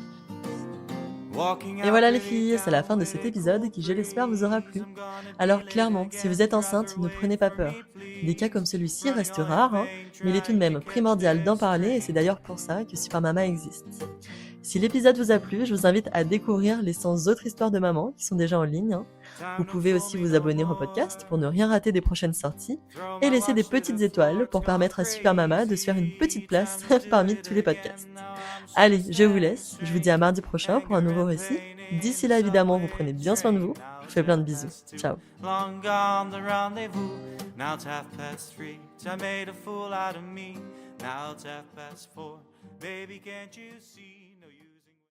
Et voilà les filles, c'est la fin de cet épisode qui, je l'espère, vous aura plu. Alors clairement, si vous êtes enceinte, ne prenez pas peur. Des cas comme celui-ci restent rares, hein, mais il est tout de même primordial d'en parler et c'est d'ailleurs pour ça que Super Mama existe. Si l'épisode vous a plu, je vous invite à découvrir les 100 autres histoires de maman qui sont déjà en ligne. Hein. Vous pouvez aussi vous abonner au podcast pour ne rien rater des prochaines sorties et laisser des petites étoiles pour permettre à Super Mama de se faire une petite place parmi tous les podcasts. Allez, je vous laisse, je vous dis à mardi prochain pour un nouveau récit. D'ici là, évidemment, vous prenez bien soin de vous. Je vous fais plein de bisous. Ciao. Long gone the rendezvous. Now it's 3:30. I made a fool out of me. Now it's 4:30. Baby, can't you see?